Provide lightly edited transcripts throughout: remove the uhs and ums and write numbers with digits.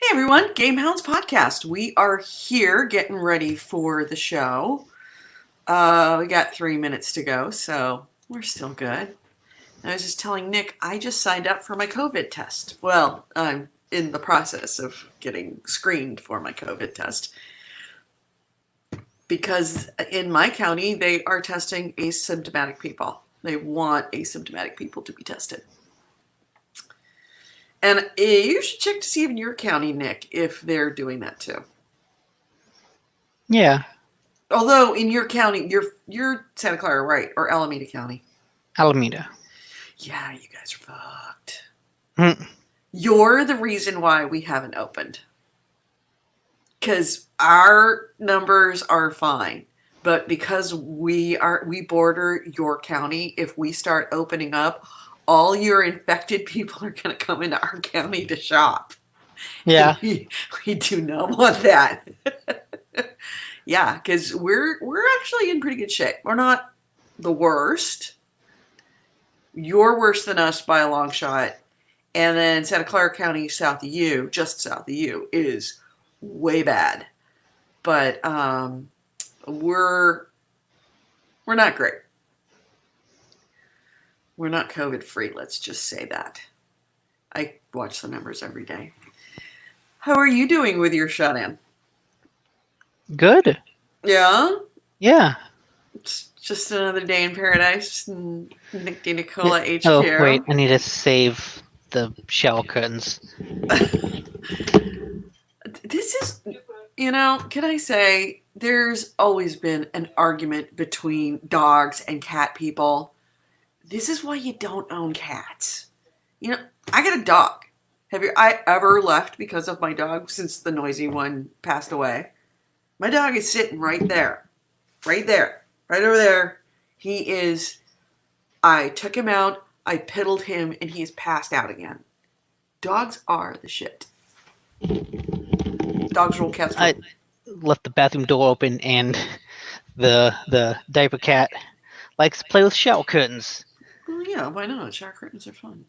Hey everyone, GameHounds podcast. We are here getting ready for the show. We got 3 minutes to go, so we're still good. I was just telling Nick, I just signed up for my COVID test. Well, I'm in the process of getting screened for my COVID test because in my county, they are testing asymptomatic people. They want asymptomatic people to be tested. And you should check to see in your county, Nick, if they're doing that too. Yeah, Although in your county, you're Santa Clara, right? Or Alameda County. Alameda. Yeah, you guys are fucked. Hmm. You're the reason why we haven't opened. Because our numbers are fine. But because we border your county, if we start opening up, all your infected people are going to come into our county to shop. Yeah. We do not want that. Yeah, because we're actually in pretty good shape. We're not the worst. You're worse than us by a long shot. And then Santa Clara County, south of you, just south of you, is way bad. But we're not great. We're not COVID free. Let's just say that. I watch the numbers every day. How are you doing with your shut-in? Good. Yeah, Yeah. it's just another day in paradise. Nick D. Yeah. Nicola Oh, wait. HQ. I need to save the shower curtains. This is, can I say, there's always been an argument between dogs and cat people. This is why you don't own cats. I got a dog. I ever left because of my dog since the noisy one passed away? My dog is sitting right there. Right there. Right over there. I took him out, I piddled him, and he's passed out again. Dogs are the shit. Dogs rule, cats rule. I left the bathroom door open, and the diaper cat likes to play with shower curtains. Well, yeah, why not? Shower curtains are fun.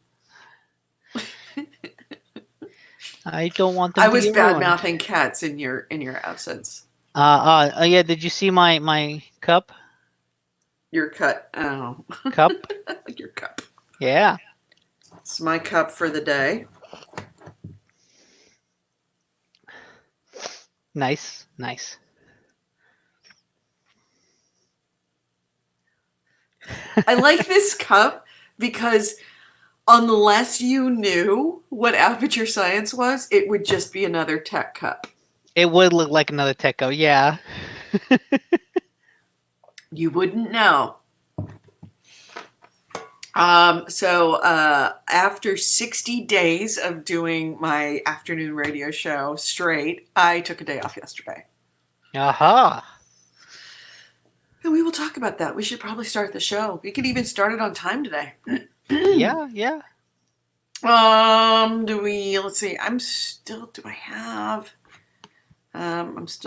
I don't want them I to was get bad ruined. mouthing cats in your absence. Yeah. Did you see my cup? Your cut. Oh, Cup? your cup. Yeah. It's my cup for the day. Nice. Nice. I like this cup because unless you knew what aperture science was, it would just be another tech cup. It would look like another Teco. Yeah. You wouldn't know. So after 60 days of doing my afternoon radio show straight, I took a day off yesterday. Aha. And we will talk about that. We should probably start the show. We could even start it on time today. Yeah. Yeah. Let's see. I'm still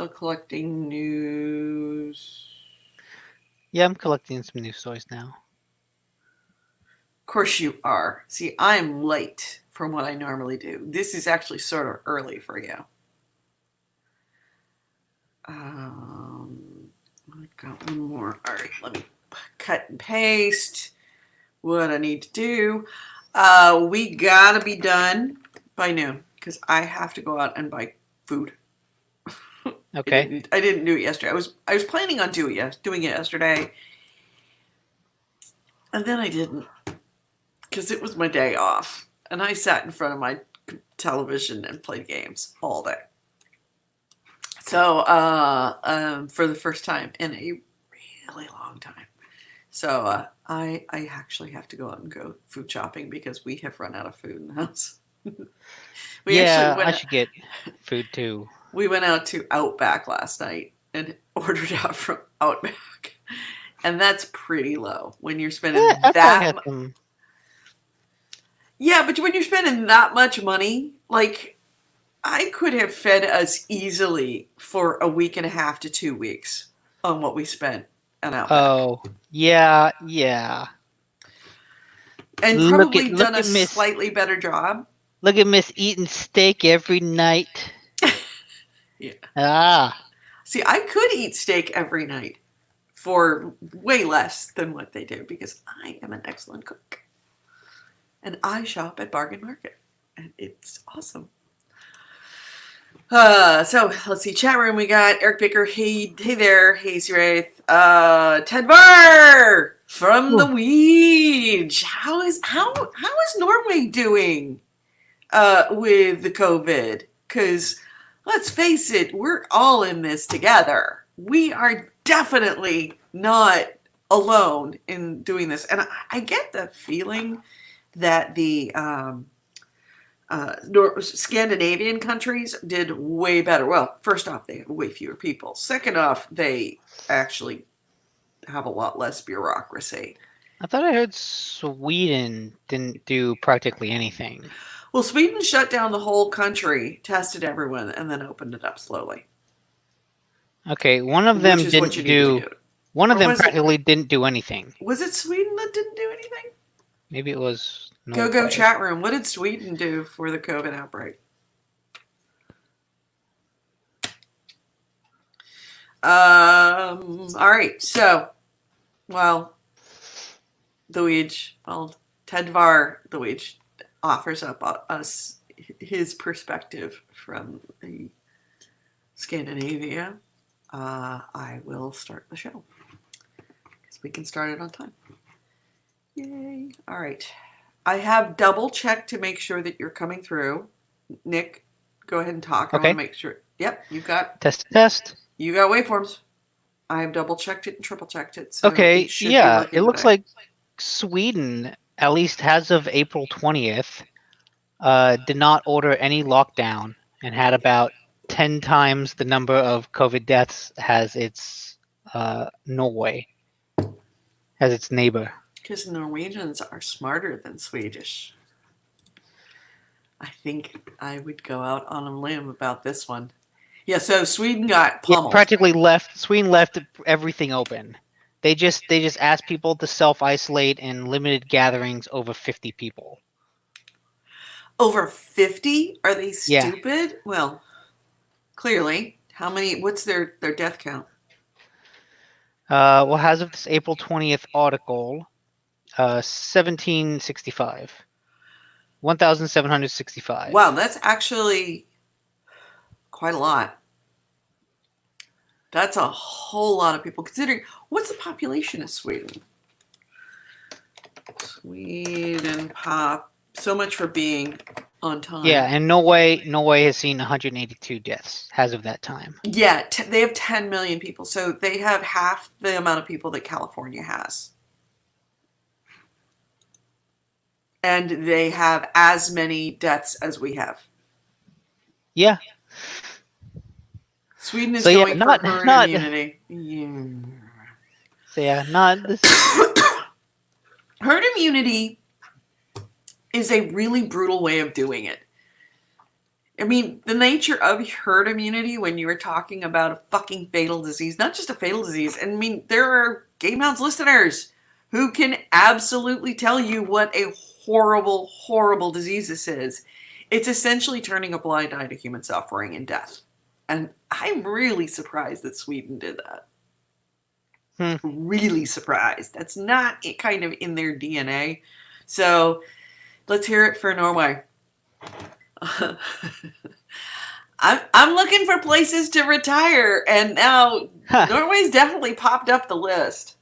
collecting news. Yeah, I'm collecting some news stories now. Of course you are. See, I'm late from what I normally do. This is actually sort of early for you. I've got one more. All right, let me cut and paste what I need to do. We gotta be done by noon because I have to go out and buy food. Okay. I didn't do it yesterday. I was planning on doing it yesterday, and then I didn't because it was my day off, and I sat in front of my television and played games all day. So for the first time in a really long time. So I actually have to go out and go food shopping because we have run out of food in the house. I should get food too. We went out to Outback last night and ordered out from Outback. And that's pretty low when you're spending that much. Yeah, but when you're spending that much money, like I could have fed us easily for a week and a half to 2 weeks on what we spent on Outback. Oh, yeah. And probably done a slightly better job. Look at Miss eating steak every night. Yeah. Ah, See, I could eat steak every night for way less than what they do because I am an excellent cook. And I shop at Bargain Market. And it's awesome. So let's see. Chat room, we got Eric Baker. Hey there. Hey, Wraith. Ted Var from the Weege. How is Norway doing with the COVID? Because let's face it, we're all in this together. We are definitely not alone in doing this, and I get the feeling that the Scandinavian countries did way better. Well, first off, they have way fewer people. Second off, they actually have a lot less bureaucracy. I thought I heard Sweden didn't do practically anything. Well, Sweden shut down the whole country, tested everyone, and then opened it up slowly. Okay, one of Which them is what you need to didn't do. do. One of Or them was it practically didn't do anything. was it Sweden that didn't do anything? Maybe it was Go Norway. chat room. What did Sweden do for the COVID outbreak? All right. So, well, the Weege, well, Ted Var, the Weege, offers up us his perspective from the Scandinavia. I will start the show because we can start it on time. Yay! All right. I have double checked to make sure that you're coming through. Nick, go ahead and talk. I want Okay. to make sure. Yep, you got Test. waveforms. I have double checked it and triple checked it. So Okay, it should be yeah, working it looks today. like Sweden, at least as of April 20th, did not order any lockdown and had about 10 times the number of COVID deaths as its Norway, as its neighbor. Because Norwegians are smarter than Swedish. I think I would go out on a limb about this one. Yeah, so Sweden got pummeled. Sweden left everything open. They just asked people to self-isolate in limited gatherings over 50 people. Over 50? Are they Yeah. stupid? Well, clearly. How many? What's their death count? Well, as of this April 20th article, 1765. 1,765. Wow, that's actually quite a lot. That's a whole lot of people. Considering, what's the population of Sweden? Sweden pop. So much for being on time. Yeah, and Norway has seen 182 deaths as of that time. Yeah, they have 10 million people. So they have half the amount of people that California has. And they have as many deaths as we have. Yeah. Sweden is going for herd immunity. Yeah. So yeah, not this. Herd immunity is a really brutal way of doing it. I mean, the nature of herd immunity when you were talking about a fucking fatal disease, not just a fatal disease. And I mean, there are GameHounds listeners who can absolutely tell you what a horrible, horrible disease this is. It's essentially turning a blind eye to human suffering and death. And I'm really surprised that Sweden did that. Really surprised. That's not kind of in their DNA. So let's hear it for Norway. I'm looking for places to retire, and now Norway's definitely popped up the list.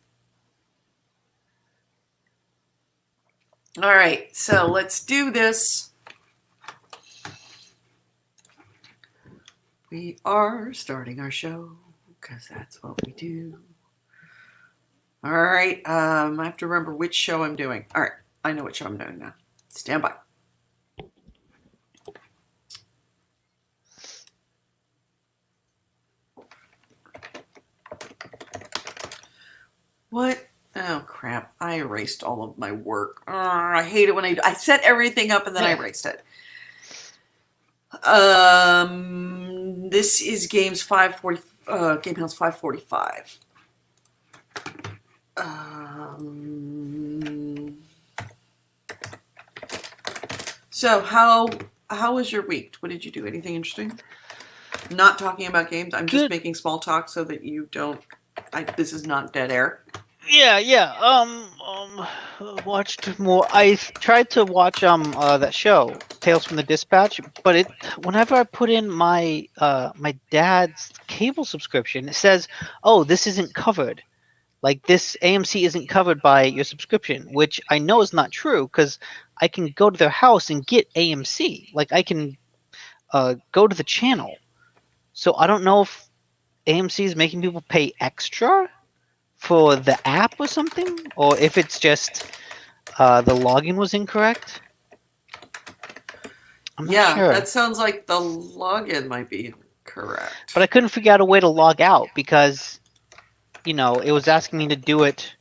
All right, so let's do this. We are starting our show because that's what we do. All right, I have to remember which show I'm doing. All right, I know what show I'm doing now. Stand by. What? Oh, crap. I erased all of my work. I hate it when I set everything up and then I erased it. This is GameHounds 545. So how how was your week? What did you do? Anything interesting? Not talking about games. I'm just Good. making small talk so that you don't. This is not dead air. Yeah, yeah. Watched more. Tried to watch that show, Tales from the Dispatch, but whenever I put in my dad's cable subscription, it says, "Oh, this isn't covered. Like this AMC isn't covered by your subscription," which I know is not true because I can go to their house and get AMC. Like I can go to the channel. So I don't know if AMC is making people pay extra for the app or something, or if it's just the login was incorrect. I'm not Yeah, sure. that sounds like the login might be incorrect. But I couldn't figure out a way to log out because, it was asking me to do it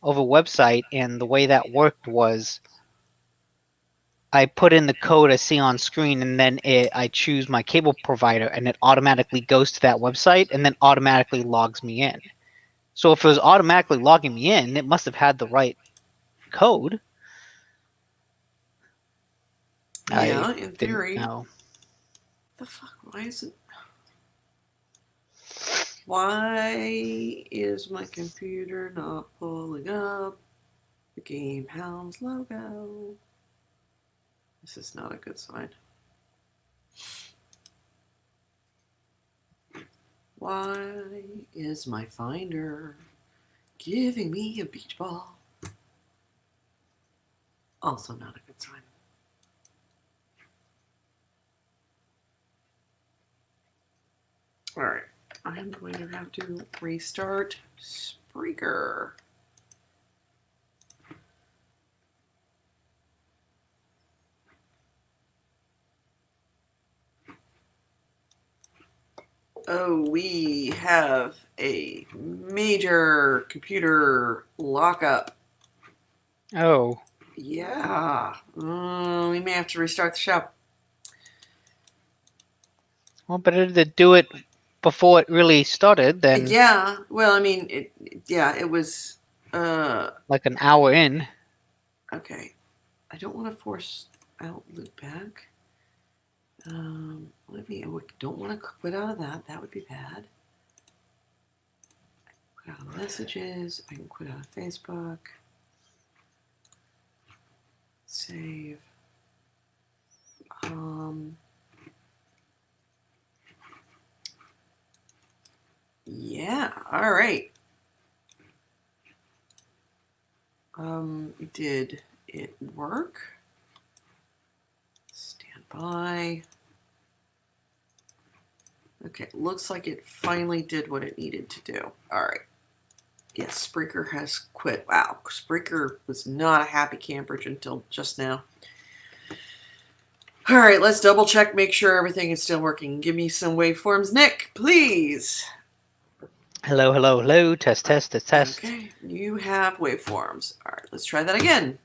over website, and the way that worked was I put in the code I see on screen, and then I choose my cable provider, and it automatically goes to that website, and then automatically logs me in. So if it was automatically logging me in, it must have had the right code. I Yeah, in didn't theory. know. The fuck? Why is it? Why is my computer not pulling up the GameHounds logo? This is not a good sign. Why is my Finder giving me a beach ball? Also not a good sign. All right, I'm going to have to restart Spreaker. Oh, we have a major computer lockup. Oh. Yeah. We may have to restart the show. Well, better to do it before it really started than Yeah. Well, I mean, it was. like an hour in. Okay. I don't want to force Outlook back. I don't want to quit out of that. That would be bad. Quit out of messages. I can quit out of Facebook. Save. Yeah. All right. Did it work? Stand by. Okay, looks like it finally did what it needed to do. All right. Yes, Spreaker has quit. Wow, Spreaker was not a happy camper until just now. All right, let's double check, make sure everything is still working. Give me some waveforms, Nick, please. Hello, hello, hello. Test, test, test, test. Okay, you have waveforms. All right, let's try that again.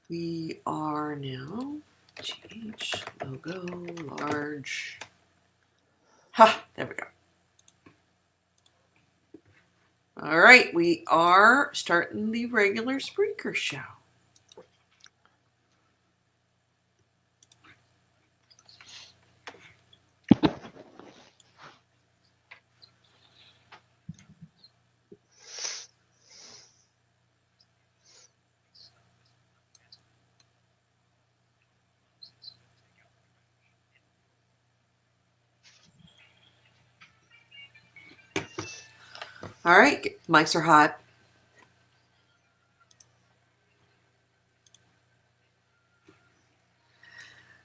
We are now change logo large. Ha, there we go. All right, we are starting the regular Spreaker show. All right, mics are hot.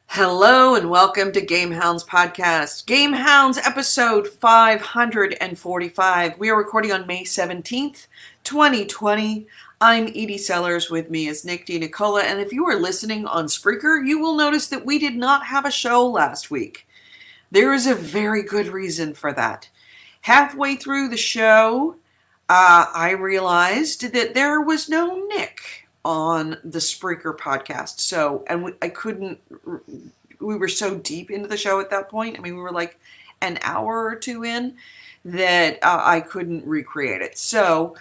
Hello and welcome to GameHounds podcast. GameHounds episode 545. We are recording on May 17th, 2020. I'm Edie Sellers. With me is Nick DiNicola. And if you are listening on Spreaker, you will notice that we did not have a show last week. There is a very good reason for that. Halfway through the show, I realized that there was no Nick on the Spreaker podcast. So, and we were so deep into the show at that point. I mean, we were like an hour or two in that I couldn't recreate it. So,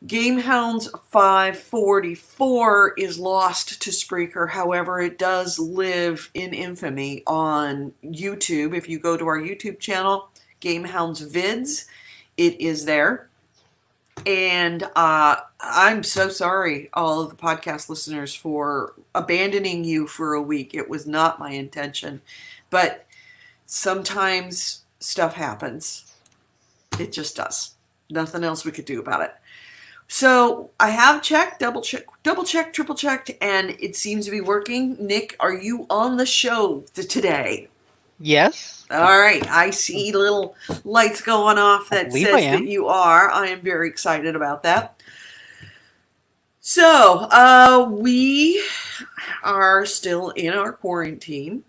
GameHounds 544 is lost to Spreaker. However, it does live in infamy on YouTube. If you go to our YouTube channel, GameHounds Vids, it is there. And I'm so sorry, all of the podcast listeners, for abandoning you for a week. It was not my intention. But sometimes stuff happens. It just does. Nothing else we could do about it. So I have checked, double checked, triple checked, and it seems to be working. Nick, are you on the show today? Yes. All right. I see little lights going off that says that you are. I am very excited about that. So we are still in our quarantine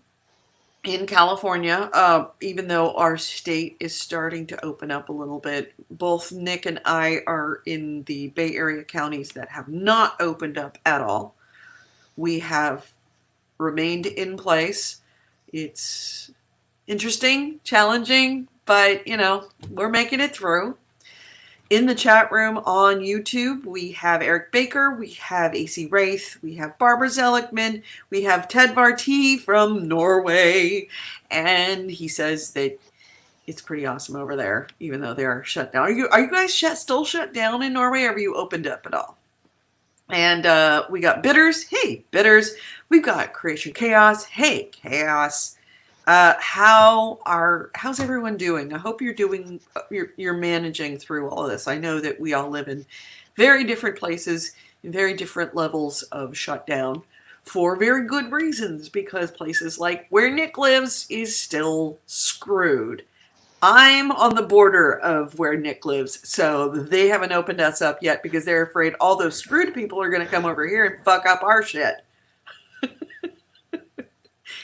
in California, even though our state is starting to open up a little bit. Both Nick and I are in the Bay Area counties that have not opened up at all. We have remained in place. It's interesting, challenging, but we're making it through. In the chat room on YouTube, we have Eric Baker, we have AC Wraith, we have Barbara Zelikman, we have Ted Varty from Norway, and he says that it's pretty awesome over there, even though they are shut down. Are you guys still shut down in Norway, or have you opened up at all? And we got Bitters. Hey, Bitters. We've got Creation Chaos. Hey, Chaos. How's everyone doing? I hope you're managing through all of this. I know that we all live in very different places, in very different levels of shutdown for very good reasons, because places like where Nick lives is still screwed. I'm on the border of where Nick lives, so they haven't opened us up yet because they're afraid all those screwed people are going to come over here and fuck up our shit.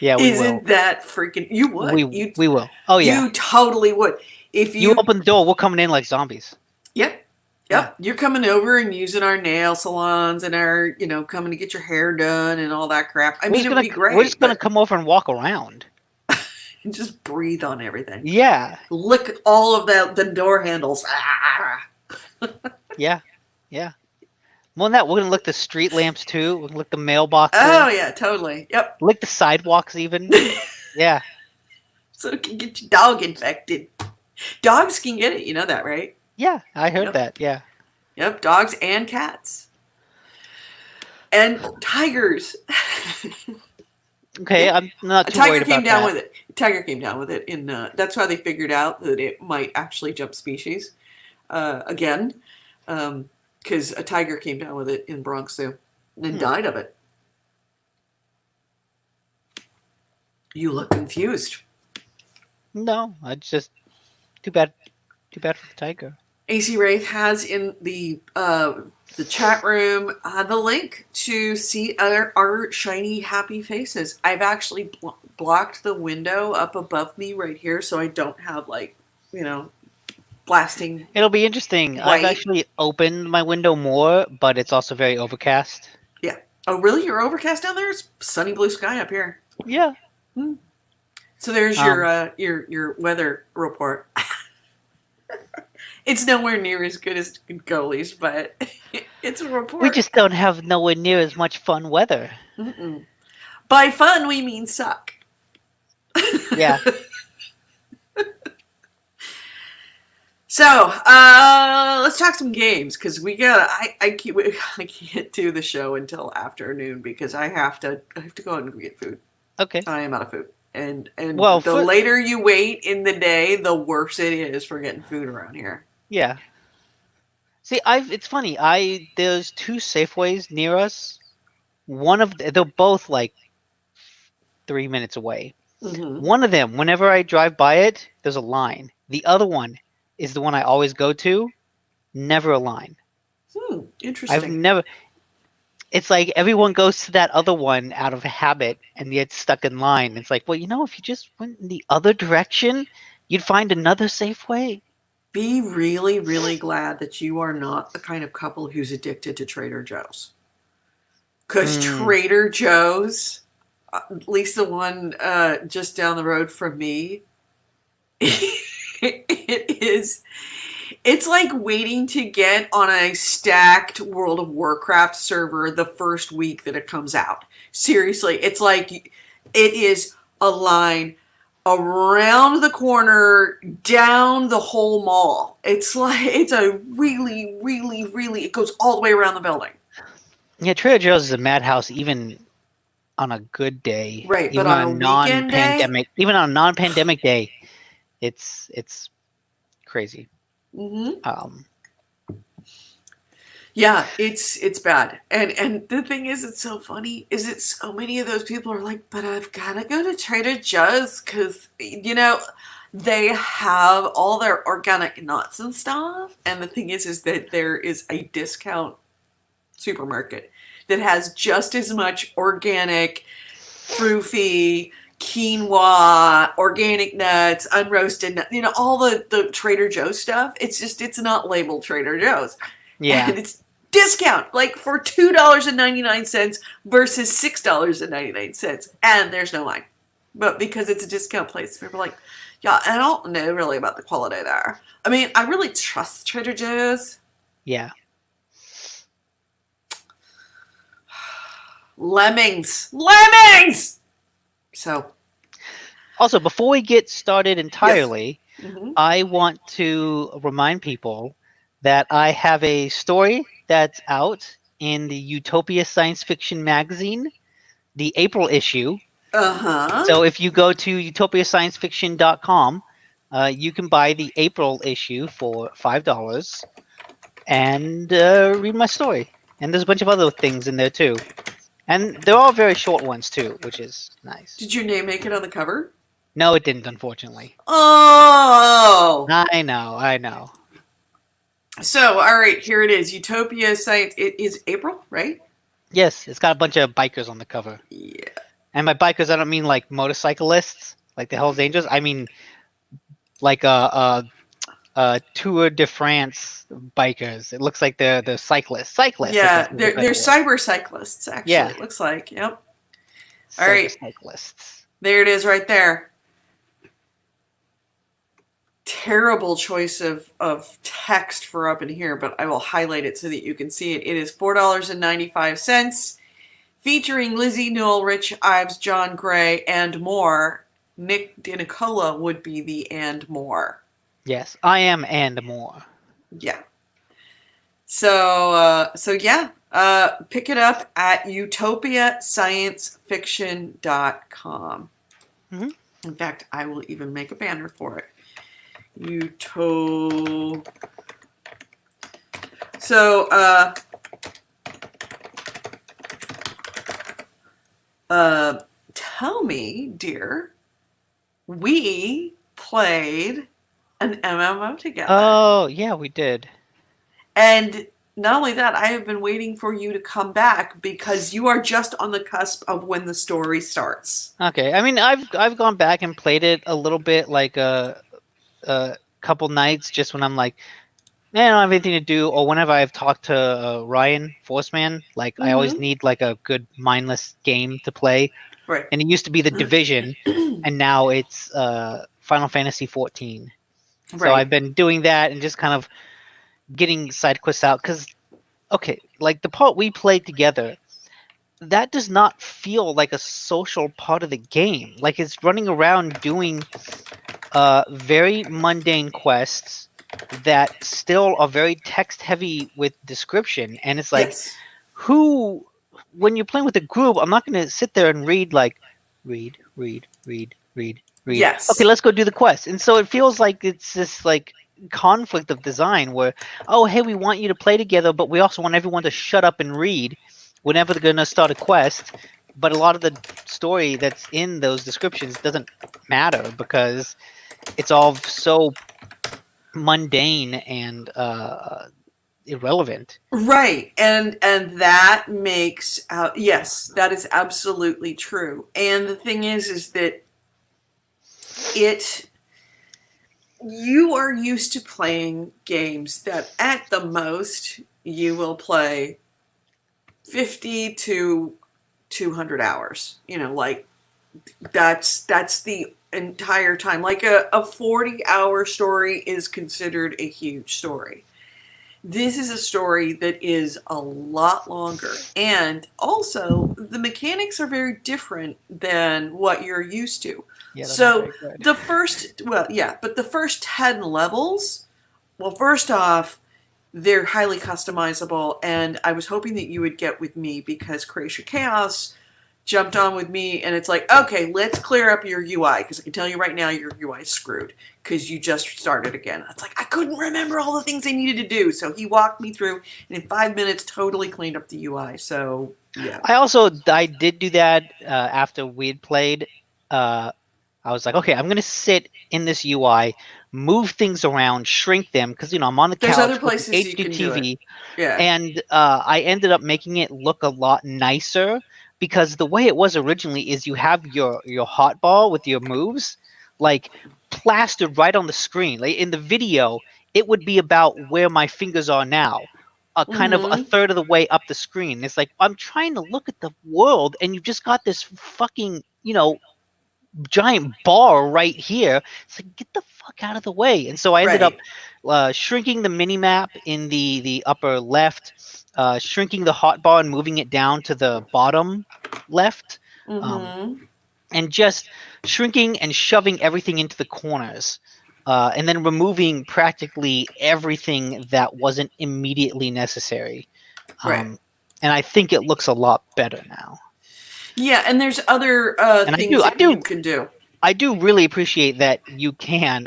Yeah, we Isn't will. that freaking... You would. We will. Oh, yeah. You totally would. If you open the door, we're coming in like zombies. Yep. Yeah. You're coming over and using our nail salons and our, coming to get your hair done and all that crap. I mean, it would be great. We're just going to come over and walk around. And just breathe on everything. Yeah. Lick all of the door handles. Yeah. Yeah. More than that, we're going to lick the street lamps too. We're going to lick the mailboxes. Oh, yeah, totally. Yep. Lick the sidewalks even. Yeah. So it can get your dog infected. Dogs can get it. You know that, right? Yeah, I heard that. Yeah. Yep, dogs and cats. And tigers. Okay, I'm not too worried about that. A tiger came down with it. That's why they figured out that it might actually jump species again. Because a tiger came down with it in Bronx Zoo and died of it. You look confused. No, it's just too bad. Too bad for the tiger. AC Wraith has in the chat room the link to see our shiny, happy faces. I've actually blocked the window up above me right here, so I don't have blasting. It'll be interesting. White. I've actually opened my window more, but it's also very overcast. Yeah. Oh, really? You're overcast down there? It's sunny blue sky up here. Yeah. So there's your weather report. It's nowhere near as good as Goalies, but it's a report. We just don't have nowhere near as much fun weather. Mm-mm. By fun, we mean suck. Yeah. So, let's talk some games, because I can't do the show until afternoon because I have to go out and get food. Okay. I am out of food. And well, the later you wait in the day, the worse it is for getting food around here. Yeah. See, it's funny. There's two Safeways near us. They're both like 3 minutes away. Mm-hmm. One of them, whenever I drive by it, there's a line. The other one is the one I always go to. Never a line. Interesting. It's like everyone goes to that other one out of habit and gets stuck in line. It's like, well, if you just went in the other direction, you'd find another Safeway. Be really, really glad that you are not the kind of couple who's addicted to Trader Joe's. Because Trader Joe's, at least the one just down the road from me, it is It's like waiting to get on a stacked World of Warcraft server the first week that it comes out. Seriously, it's like it is a line around the corner, down the whole mall. It's like it's a really, really, really. It goes all the way around the building. Yeah, Trader Joe's is a madhouse even on a good day, Right, but even on on a a weekend day, non-pandemic, even on a non-pandemic day, it's crazy. mm-hmm. Um, Yeah, it's bad. And the thing is, it's so funny. Is it so many of those people are like, but I've got to go to Trader Joe's because they have all their organic nuts and stuff. And the thing is that there is a discount supermarket that has just as much organic, froofy, quinoa, organic nuts, unroasted nuts, all the Trader Joe's stuff. It's not labeled Trader Joe's. yeah, And it's discount, like for $2.99 versus $6.99. And there's no line. But because it's a discount place, people are like, yeah, I don't know really about the quality there. I mean, I really trust Trader Joe's. yeah. Lemmings. Lemmings! So, Also, before we get started yes. entirely, Mm-hmm. I want to remind people that I have a story that's out in the Utopia Science Fiction magazine, the April issue. Uh-huh. So if you go to utopiasciencefiction.com, you can buy the April issue for $5 and read my story. And there's a bunch of other things in there too. And they're all very short ones too, which is nice. Did your name make it on the cover? No, it didn't, unfortunately. Oh! I know, I know. So, all right, here it is. Utopia Science. It is April, right? Yes, it's got a bunch of bikers on the cover. Yeah. And by bikers, I don't mean like motorcyclists, like the Hells Angels. I mean like a Tour de France bikers. It looks like they're cyclists. Cyclists, I guess, Yeah, is a they're better word. cyber cyclists, actually, Yeah, it looks like. Yep. All right, cybercyclists. there it is right there. Terrible choice of text for up in here, but I will highlight it so that you can see it. It is $4.95, featuring Lizzie Newell, Rich Ives, John Gray, and more. Nick DiNicola would be the and more. Yes, I am and more. Yeah. So yeah, pick it up at utopiasciencefiction.com. Mm-hmm. In fact, I will even make a banner for it. So, tell me, dear, we played an MMO together. Oh, yeah, we did. And not only that, I have been waiting for you to come back because you are just on the cusp of when the story starts. Okay, I mean, I've gone back and played it a little bit, like a couple nights, just when I'm like, I don't have anything to do, or whenever I've talked to Ryan Forceman, like I always Mm-hmm. need like a good mindless game to play. Right. And it used to be The Division, and now it's Final Fantasy 14. So I've Right. been doing that and just kind of getting side quests out because, okay, like the part we played together, that does not feel like a social part of the game. Like it's running around doing very mundane quests that still are very text heavy with description, and it's like, Yes. who, when you're playing with a group, I'm not going to sit there and read like read, okay, Yes. let's go do the quest. And so it feels like it's this like conflict of design where, oh hey, we want you to play together, but we also want everyone to shut up and read whenever they're going to start a quest. But a lot of the story that's in those descriptions doesn't matter because it's all so mundane and irrelevant. Right. And that makes yes, that is absolutely true. And the thing is that it you are used to playing games that at the most you will play 50 to 200 hours. Like that's the entire time. Like a 40-hour story is considered a huge story. This is a story that is a lot longer. And also, the mechanics are very different than what you're used to. Yeah, they're not So, very good. the first, well, yeah, but the first 10 levels, well, first off, they're highly customizable. And I was hoping that you would get with me because Croatia Chaos jumped on with me, and it's like, okay, let's clear up your UI because I can tell you right now your UI is screwed because you just started again. It's like I couldn't remember all the things I needed to do, so he walked me through, and in 5 minutes, totally cleaned up the UI. So yeah. I did do that after we had played. Uh, I was like, okay, I'm gonna sit in this UI, move things around, shrink them because I'm on the There's other couch with an places you HD can do it. TV, Yeah. and I ended up making it look a lot nicer because the way it was originally is you have your hotbar with your moves like plastered right on the screen. Like in the video, it would be about where my fingers are now, a kind of a Mm-hmm. third of the way up the screen. It's like I'm trying to look at the world, and you've just got this fucking giant bar right here. It's like get the fuck out of the way. And so I ended up Right. shrinking the mini map in the upper left, shrinking the hotbar and moving it down to the bottom left, um, Mm-hmm. and just shrinking and shoving everything into the corners. And then removing practically everything that wasn't immediately necessary. Right. Um, and I think it looks a lot better now. Yeah, and there's other And I things do, I that you do, can do. I do really appreciate that you can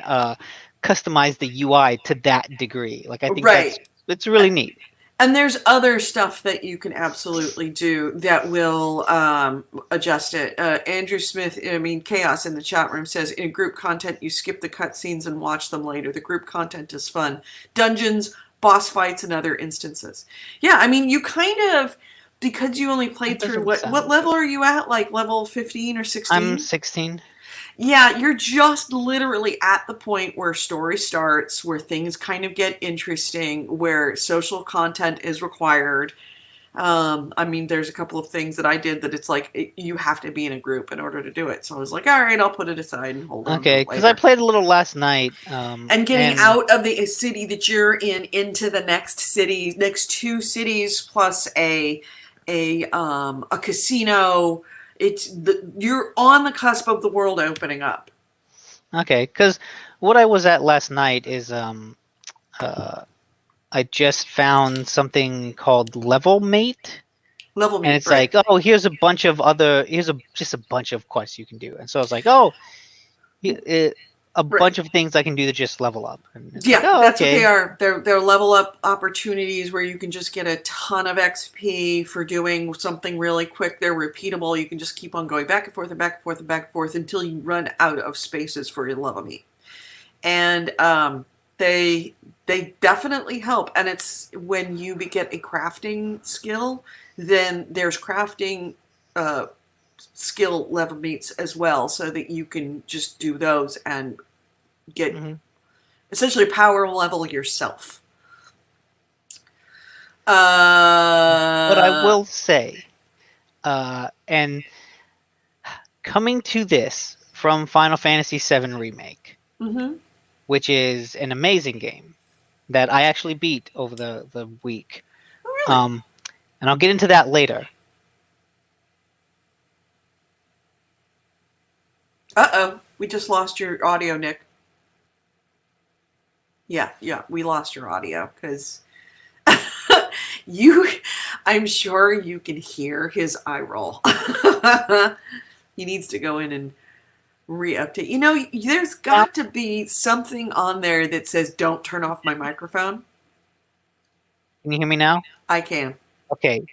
customize the UI to that degree. Like I think Right. it's really neat. And there's other stuff that you can absolutely do that will adjust it. Andrew Smith, I mean, Chaos in the chat room says, in group content, you skip the cutscenes and watch them later. The group content is fun. Dungeons, boss fights, and other instances. Yeah, I mean, you kind of, because you only That played through, doesn't what sound level good. are you at? Like level 15 or I'm 16? 16. Yeah, you're just literally at the point where story starts, where things kind of get interesting, where social content is required. I mean, there's a couple of things that I did that it's like you have to be in a group in order to do it. So I was like, all right, I'll put it aside and hold on to Okay, it because I later. played a little last night, And getting and out of the city that you're in into the next city, next two cities plus a casino. You're on the cusp of the world opening up. okay, because what I was at last night is uh, I just found something called Level Mate, Level and meet, it's right? like, oh, here's just a bunch of quests you can do, and so I was like, oh, a Right. bunch of things I can do to just level up, and it's like, Yeah, oh, that's what they okay. are. They're level up opportunities where you can just get a ton of XP for doing something really quick. They're repeatable. You can just keep on going back and forth and back and forth and back and forth until you run out of spaces for your level meet. And they they definitely help. And it's when you get a crafting skill, then there's crafting uh, skill level meets as well, so that you can just do those and get Hmm. essentially power level yourself. But I Uh, will say, and coming to this from Final Fantasy VII Remake, mm-hmm. which is an amazing game that I actually beat over the week. Oh, really? Um, and I'll get into that later. Uh-oh. We just lost your audio, Nick. Yeah, we lost your audio because you, I'm sure you can hear his eye roll. He needs to go in and re-update. There's Now, got to be something on there that says don't turn off my microphone. can you hear me now? I can. Okay.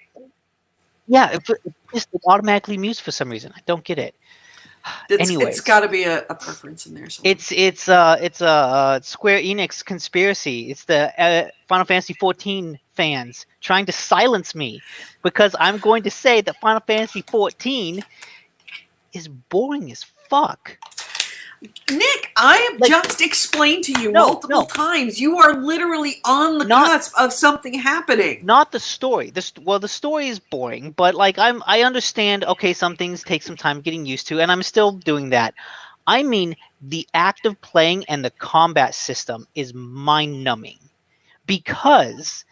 Yeah, it automatically mutes for some reason. I don't get it. It's Anyways, got to be a preference in there somewhere. it's a Square Enix conspiracy. It's the Final Fantasy 14 fans trying to silence me because I'm going to say that Final Fantasy 14 is boring as fuck. Nick, I have Like, just explained to you no, multiple no, times. You are literally on the not cusp of something happening. not the story. The story is boring, but like I understand. Okay, some things take some time getting used to, and I'm still doing that. I mean, the act of playing and the combat system is mind-numbing because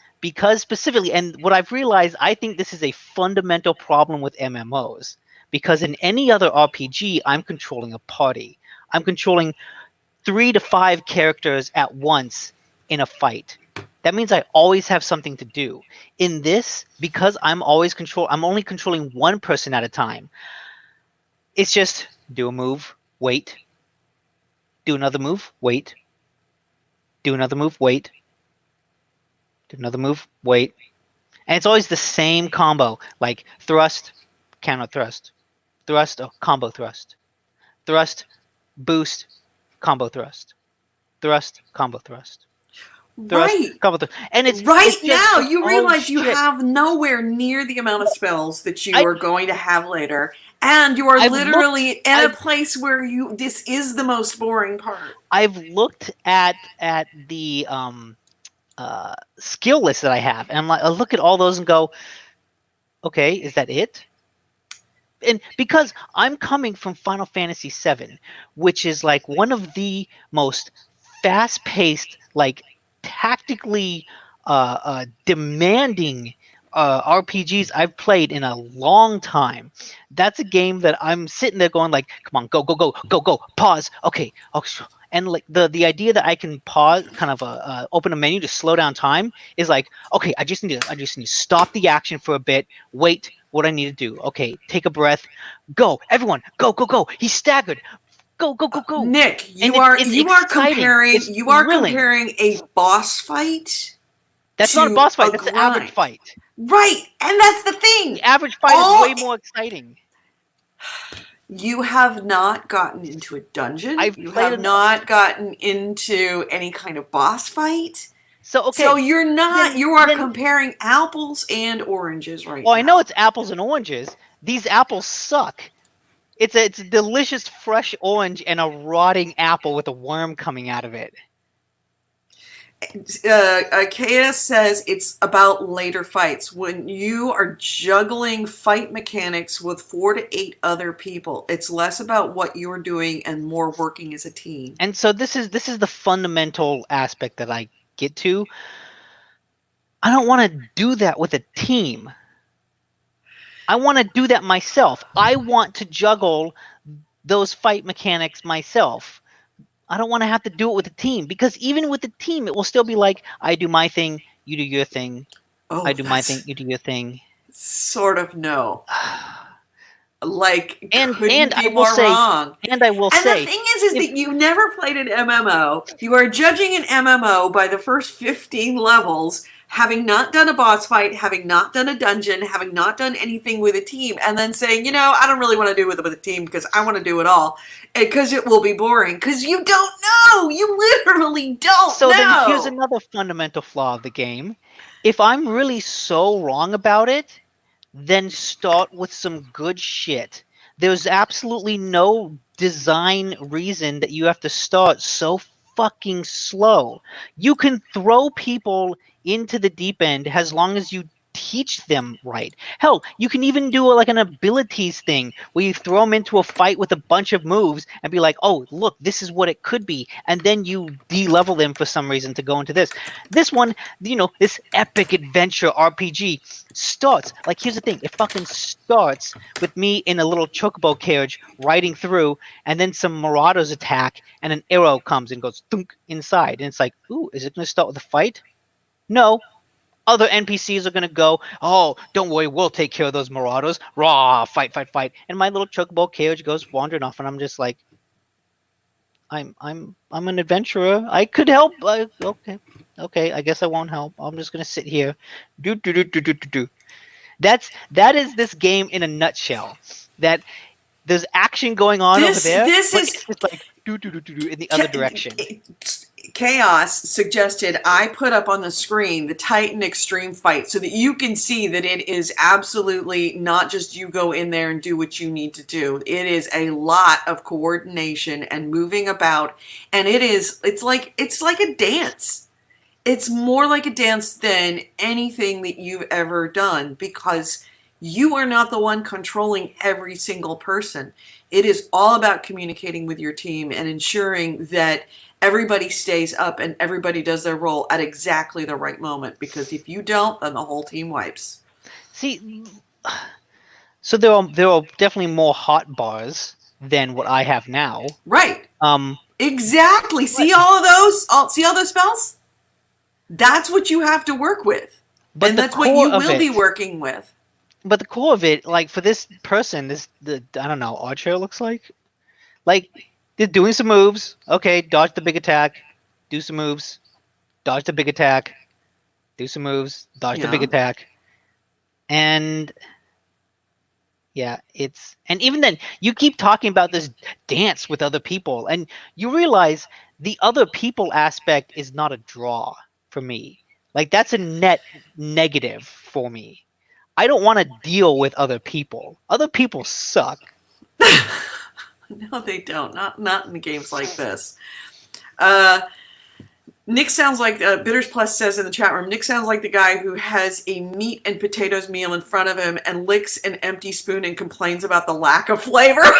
specifically, and what I've realized, I think this is a fundamental problem with MMOs. Because in any other RPG, I'm controlling a party. I'm controlling 3 to 5 characters at once in a fight. That means I always have something to do. In this, because I'm only controlling one person at a time. It's just do a move, wait, do another move, wait, do another move, wait, do another move, wait. And it's always the same combo, like thrust, counter thrust, thrust, oh, combo thrust, thrust, boost, combo thrust, thrust, combo thrust, thrust, Right. combo thrust. And Right now, it's you oh realize you shit. have nowhere near the amount of spells that you I are going to have later, and you are I've looked literally in a I've place where this is the most boring part. I've looked at the skill list that I have, and I'm like, I look at all those and go, okay, is that it? And because I'm coming from Final Fantasy VII, which is like one of the most fast-paced, like tactically demanding RPGs I've played in a long time. That's a game that I'm sitting there going like, come on, go, go, go, go, go, pause, okay, okay. And like the idea that I can pause, kind of open a menu to slow down time is like, okay, I just need to stop the action for a bit, wait, what I need to do. Okay, take a breath, go, everyone, go, go, go. He's staggered. Go, go, go, go. Nick, And you are it's exciting. It's thrilling. comparing a boss fight That's not a to boss fight. a That's an average grind. fight. Right, and that's the The thing. average fight is All way more exciting. You have not gotten into a dungeon. I've You played have enough. not gotten into any kind of boss fight. So So okay, you are then comparing apples and oranges right well, I know now. it's apples and oranges. These apples suck. It's a delicious fresh orange and a rotting apple with a worm coming out of it. Kea says it's about later fights. When you are juggling fight mechanics with 4 to 8 other people, it's less about what you're doing and more working as a team. And so this is the fundamental aspect that I get to. I don't want to do that with a team. I want to do that myself. I want to juggle those fight mechanics myself. I don't want to have to do it with a team because even with a team, it will still be like, I do my thing, you do your thing. I Oh, do my thing, that's you do your thing. sort of no. Like, And couldn't be more wrong. I will And the say, thing is if that you've never played an MMO. You are judging an MMO by the first 15 levels, having not done a boss fight, having not done a dungeon, having not done anything with a team, and then saying, I don't really want to do it with a team because I want to do it all. Because it will be boring. Because you don't know. You literally don't so then here's know. another fundamental flaw of the game. If I'm really so wrong about it, then start with some good shit. There's absolutely no design reason that you have to start so fucking slow. You can throw people into the deep end as long as you teach them right. Hell, you can even do like an abilities thing where you throw them into a fight with a bunch of moves and be like, oh, look, this is what it could be. And then you de-level them for some reason to go into this. This one, this epic adventure RPG starts like here's the thing, it fucking starts with me in a little chocobo carriage riding through, and then some marauders attack and an arrow comes and goes thunk inside, and it's like, ooh, is it going to start with a fight? No. Other NPCs are going to go, oh, don't worry, we'll take care of those marauders. Raw, fight, fight, fight. And my little chocobo carriage goes wandering off, and I'm just like, I'm an adventurer. I could help. Okay, I guess I won't help. I'm just gonna sit here. Do do do do do do do. That is this game in a nutshell. That there's action going on over there, This but is it's just like do do do do do in the other direction. Chaos suggested I put up on the screen the Titan Extreme fight so that you can see that it is absolutely not just you go in there and do what you need to do. It is a lot of coordination and moving about, and it's like a dance. It's more like a dance than anything that you've ever done because You are not the one controlling every single person. It is all about communicating with your team and ensuring that everybody stays up and everybody does their role at exactly the right moment. Because if you don't, then the whole team wipes. See, so there are definitely more hot bars than what I have now. Right. Um, Exactly. but See all of those? See all those spells? That's what you have to work with. but And the that's what core you of will be it, working with. like for this person, the I don't know, Archer looks like they're doing some moves. Okay, dodge the big attack, do some moves, dodge the big attack, do some moves, dodge the big Yeah. attack, and yeah, and even then, you keep talking about this dance with other people, and you realize the other people aspect is not a draw for me. Like, that's a net negative for me. I don't want to deal with other people. Other people suck. No, they don't. Not in games like this. Uh, Nick sounds like Bitters Plus says in the chat room. Nick sounds like the guy who has a meat and potatoes meal in front of him and licks an empty spoon and complains about the lack of flavor. Well,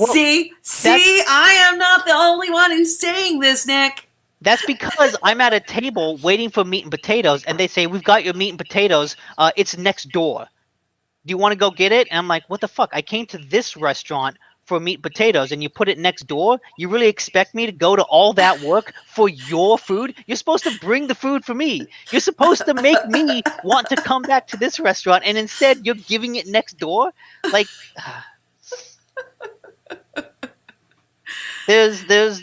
that's see, I am not the only one who's saying this, Nick. that's because I'm at a table waiting for meat and potatoes, and they say, "We've got your meat and potatoes. It's next door. Do you want to go get it?" And I'm like, "What the fuck? I came to this restaurant for meat and potatoes, and you put it next door? You really expect me to go to all that work for your food? You're supposed to bring the food for me. You're supposed to make me want to come back to this restaurant, and instead you're giving it next door? Like, there's there's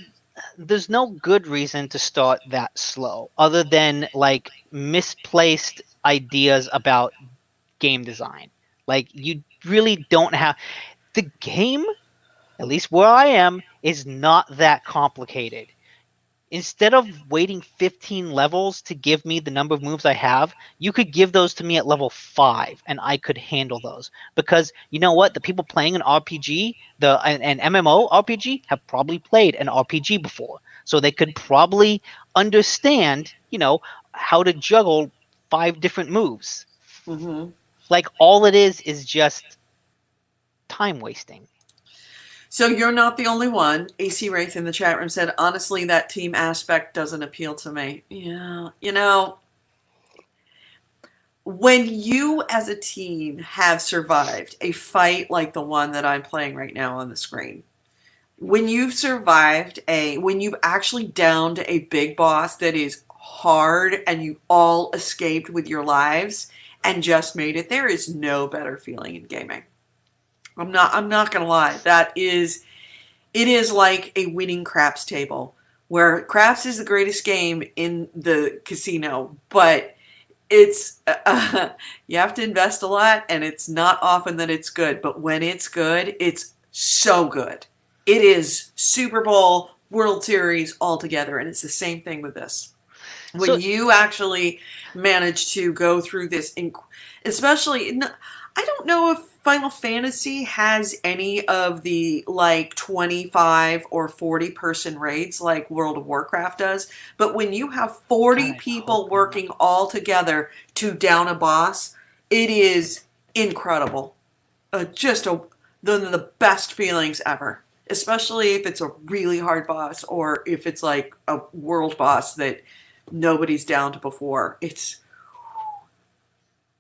there's no good reason to start that slow, other than like misplaced ideas about game design. Like, you really don't have the game, at least where I am, is not that complicated. Instead of waiting 15 levels to give me the number of moves I have, you could give those to me at level 5 and I could handle those. Because you know what? The people playing an RPG, an MMO RPG, have probably played an RPG before. So they could probably understand, how to juggle 5 different moves. Mm-hmm. Like, all it is just time wasting. So you're not the only one. AC Wraith in the chat room said, honestly, that team aspect doesn't appeal to me. Yeah. When you as a team have survived a fight like the one that I'm playing right now on the screen, when you've actually downed a big boss that is hard and you all escaped with your lives and just made it, there is no better feeling in gaming. I'm not gonna lie. It is like a winning craps table, where craps is the greatest game in the casino, but it's you have to invest a lot, and it's not often that it's good. But when it's good, it's so good. It is Super Bowl, World Series all together, and it's the same thing with this. When So you actually manage to go through this, especially, I don't know if Final Fantasy has any of the like 25 or 40 person raids like World of Warcraft does, but when you have 40 God, I people hope not. working all together to down a boss, it is incredible. Just one of the best feelings ever, especially if it's a really hard boss or if it's like a world boss that nobody's downed before.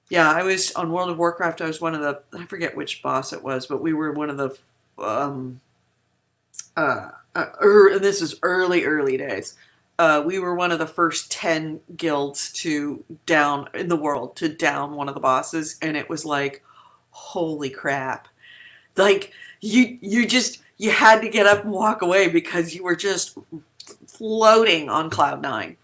Yeah, I was on World of Warcraft. I was one of I forget which boss it was, but we were one of the, and this is early days. We were one of the first 10 guilds to down in the world to down one of the bosses, and it was like, holy crap. Like, you had to get up and walk away because you were just floating on cloud nine.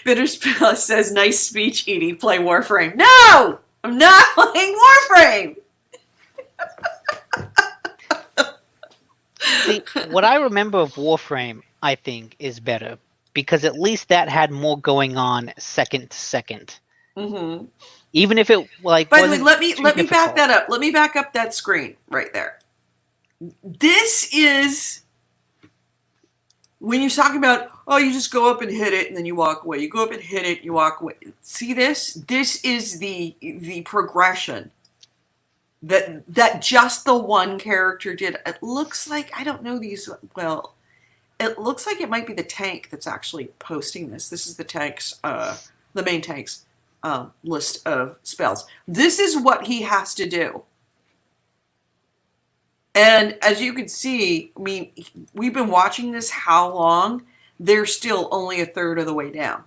Bitterspill says, nice speech, Edie. Play Warframe. No! I'm not playing Warframe! See, what I remember of Warframe, I think, is better, because at least that had more going on second to second. Mm-hmm. Even if it By the way, wasn't let too me back difficult. that up. Let me back up that screen right there. This is when you're talking about oh, you just go up and hit it and then you walk away. You go up and hit it, you walk away. See this? This is the progression that just the one character did. It looks like, I don't know these well. It looks like it might be the tank that's actually posting this. This is the tank's the main tank's list of spells. This is what he has to do. And as you can see, I mean, we've been watching this how long? They're still only a third of the way down.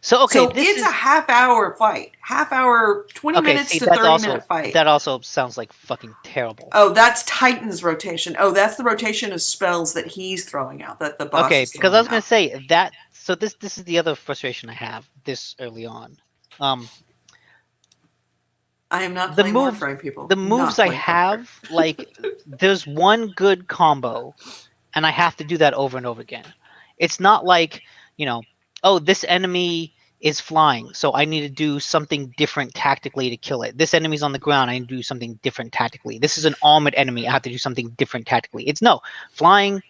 So okay, So it's a half-hour fight. Half-hour, 20 minutes see, to that's 30-minute fight. that also sounds like fucking terrible. Oh, that's Titan's rotation. Oh, that's the rotation of spells that he's throwing out, that the boss Okay, is because I was throwing gonna out. say that. So this is the other frustration I have this early on. I am not The playing moves, Warframe, people. the Not moves I playing Warframe. have, like, there's one good combo, and I have to do that over and over again. It's not like, oh, this enemy is flying, so I need to do something different tactically to kill it. This enemy's on the ground, I need to do something different tactically. This is an armored enemy, I have to do something different tactically. It's no, flying,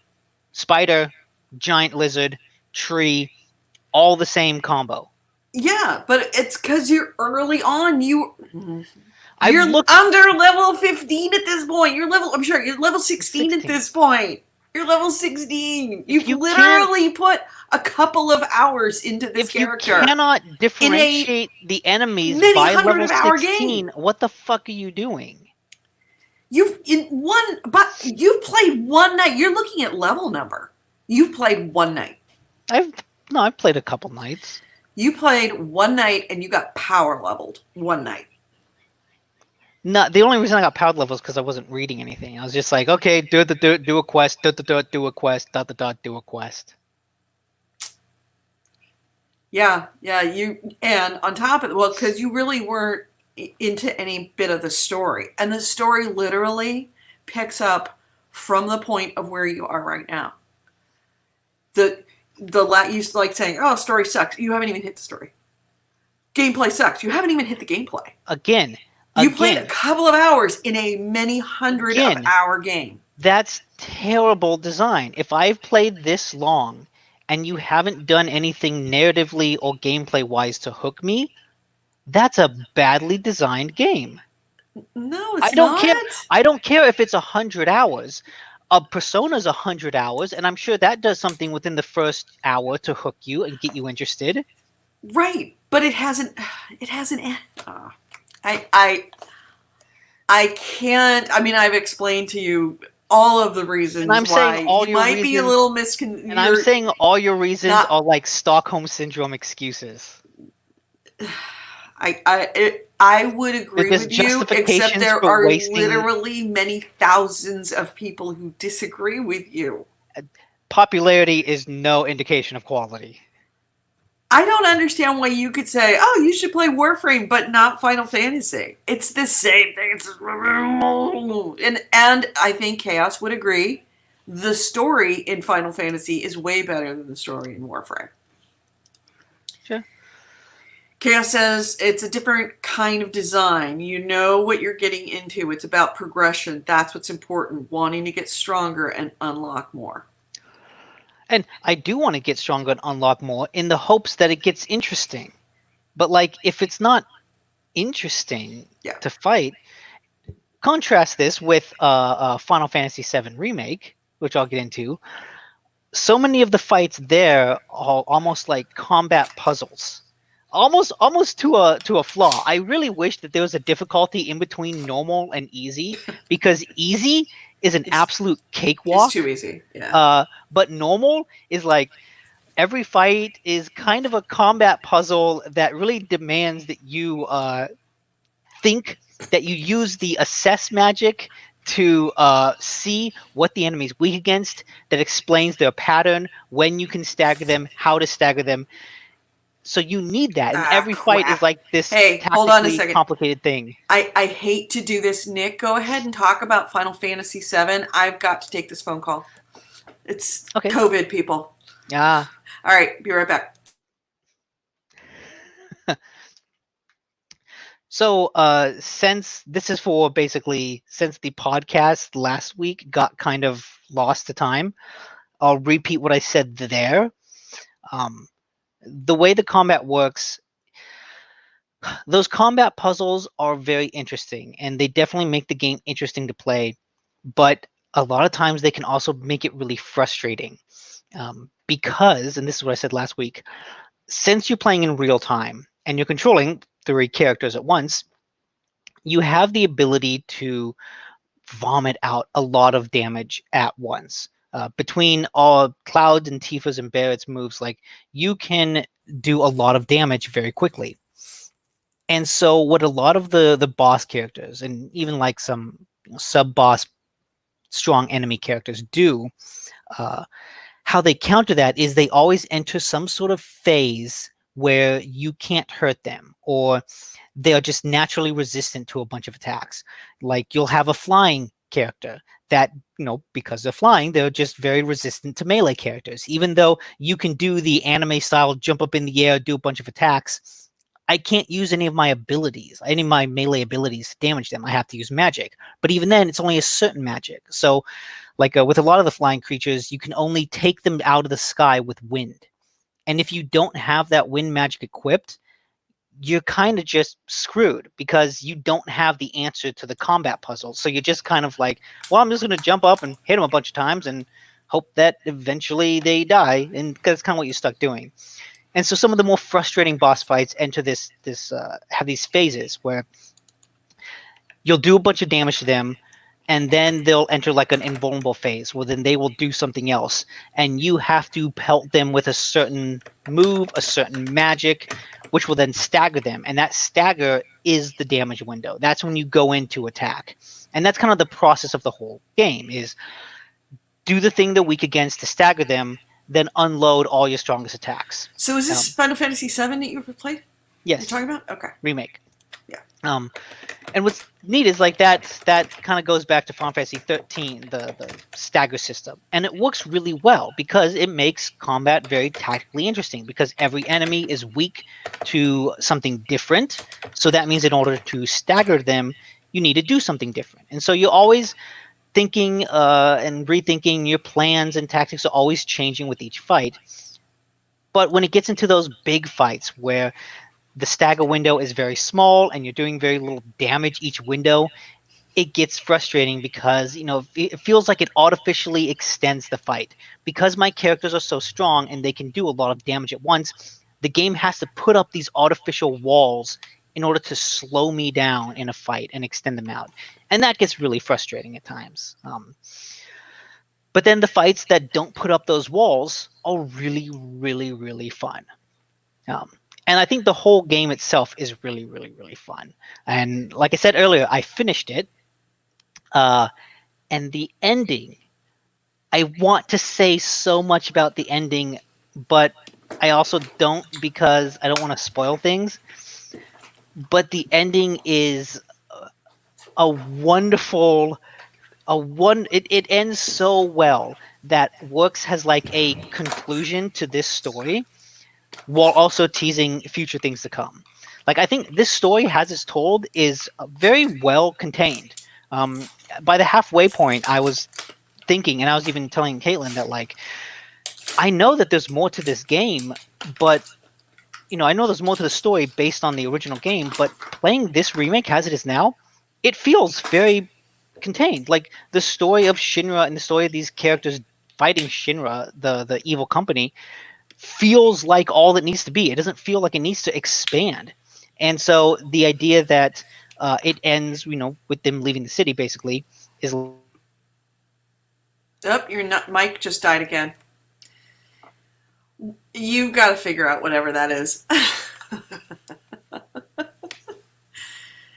spider, giant lizard, tree, all the same combo. Yeah, but it's because you're early on. You're looked under level 15 at this point. I'm sure you're level 16 at 16. this point. You're level 16. You've you literally put a couple of hours into this If you character. cannot differentiate the enemies many by hundred level of hour 16, game. what the fuck are you doing? You've played one night. You're looking at level number. You've played one night. I've played a couple nights. You played one night and you got power leveled one night. No, the only reason I got power level is because I wasn't reading anything. I was just like, okay, do a quest, do a quest, do a quest. Yeah, and on top of it, well, because you really weren't into any bit of the story, and the story literally picks up from the point of where you are right now. You like saying, "Oh, story sucks." You haven't even hit the story. Gameplay sucks. You haven't even hit the gameplay. Again, you played a couple of hours in a many hundred of hour game. That's terrible design. If I've played this long and you haven't done anything narratively or gameplay wise to hook me, that's a badly designed game. No, it's not. I don't care if it's 100 hours. A Persona's 100 hours, and I'm sure that does something within the first hour to hook you and get you interested. Right, but it hasn't. I can't. I mean, I've explained to you all of the reasons why you might be a little misconceived. And I'm saying all your reasons are like Stockholm Syndrome excuses. I would agree with you, except there are literally many thousands of people who disagree with you. Popularity is no indication of quality. I don't understand why you could say, oh, you should play Warframe, but not Final Fantasy. It's the same thing. And I think Chaos would agree. The story in Final Fantasy is way better than the story in Warframe. Sure. Chaos says it's a different kind of design. You know what you're getting into. It's about progression. That's what's important. Wanting to get stronger and unlock more. And I do want to get stronger and unlock more in the hopes that it gets interesting. But like, if it's not interesting to fight, contrast this with Final Fantasy VII Remake, which I'll get into. So many of the fights there are almost like combat puzzles. Almost to a flaw. I really wish that there was a difficulty in between normal and easy, because easy is an absolute cakewalk. It's too easy. Yeah. But normal is like every fight is kind of a combat puzzle that really demands that you think, that you use the assess magic to see what the enemy's weak against, that explains their pattern, when you can stagger them, how to stagger them. So you need that, and every fight is like this tactically complicated thing. I hate to do this, Nick. Go ahead and talk about Final Fantasy VII. I've got to take this phone call. It's COVID, people. Yeah. All right, be right back. So since this is for basically, since the podcast last week got kind of lost to time, I'll repeat what I said there. Um, the way the combat works, those combat puzzles are very interesting, and they definitely make the game interesting to play. But a lot of times they can also make it really frustrating, because, and this is what I said last week, since you're playing in real time and you're controlling three characters at once, you have the ability to vomit out a lot of damage at once. Between all Cloud and Tifa's and Barrett's moves, like, you can do a lot of damage very quickly. And so what a lot of the boss characters and even like some sub boss strong enemy characters do, uh, how they counter that is they always enter some sort of phase where you can't hurt them, or they are just naturally resistant to a bunch of attacks. Like, you'll have a flying character that, because they're flying, they're just very resistant to melee characters. Even though you can do the anime style jump up in the air, do a bunch of attacks, I can't use any of my abilities, any of my melee abilities to damage them. I have to use magic. But even then, it's only a certain magic. So, like, with a lot of the flying creatures, you can only take them out of the sky with wind. And if you don't have that wind magic equipped, you're kind of just screwed because you don't have the answer to the combat puzzle. So you're just kind of like, well, I'm just going to jump up and hit them a bunch of times and hope that eventually they die. And because it's kind of what you're stuck doing. And so some of the more frustrating boss fights enter this have these phases where you'll do a bunch of damage to them, and then they'll enter like an invulnerable phase where then they will do something else, and you have to pelt them with a certain move, a certain magic, which will then stagger them, and that stagger is the damage window. That's when you go into attack. And that's kind of the process of the whole game, is do the thing they're weak against to stagger them, then unload all your strongest attacks. So is this Final Fantasy VII that you played? You're Yes, talking about? Okay. remake. Yeah. And what's neat is like that kind of goes back to Final Fantasy 13, the stagger system, and it works really well because it makes combat very tactically interesting, because every enemy is weak to something different. So that means in order to stagger them, you need to do something different. And so you're always thinking and rethinking your plans, and tactics are always changing with each fight. But when it gets into those big fights where the stagger window is very small and you're doing very little damage each window, it gets frustrating because, it feels like it artificially extends the fight. Because my characters are so strong and they can do a lot of damage at once, the game has to put up these artificial walls in order to slow me down in a fight and extend them out. And that gets really frustrating at times. But then the fights that don't put up those walls are really, really, really fun. Um, and I think the whole game itself is really, really, really fun. And like I said earlier, I finished it. And the ending, I want to say so much about the ending, but I also don't, because I don't want to spoil things. But the ending is a wonderful, it ends so well that Works has like a conclusion to this story while also teasing future things to come. Like, I think this story, as it's told, is very well contained. By the halfway point, I was thinking, and I was even telling Caitlin that, like, I know that there's more to this game, but I know there's more to the story based on the original game, but playing this remake as it is now, it feels very contained. Like, the story of Shinra and the story of these characters fighting Shinra, the evil company, feels like all it needs to be. It doesn't feel like it needs to expand. And so the idea that it ends, with them leaving the city, basically, is Oh, your mic just died again. You got to figure out whatever that is.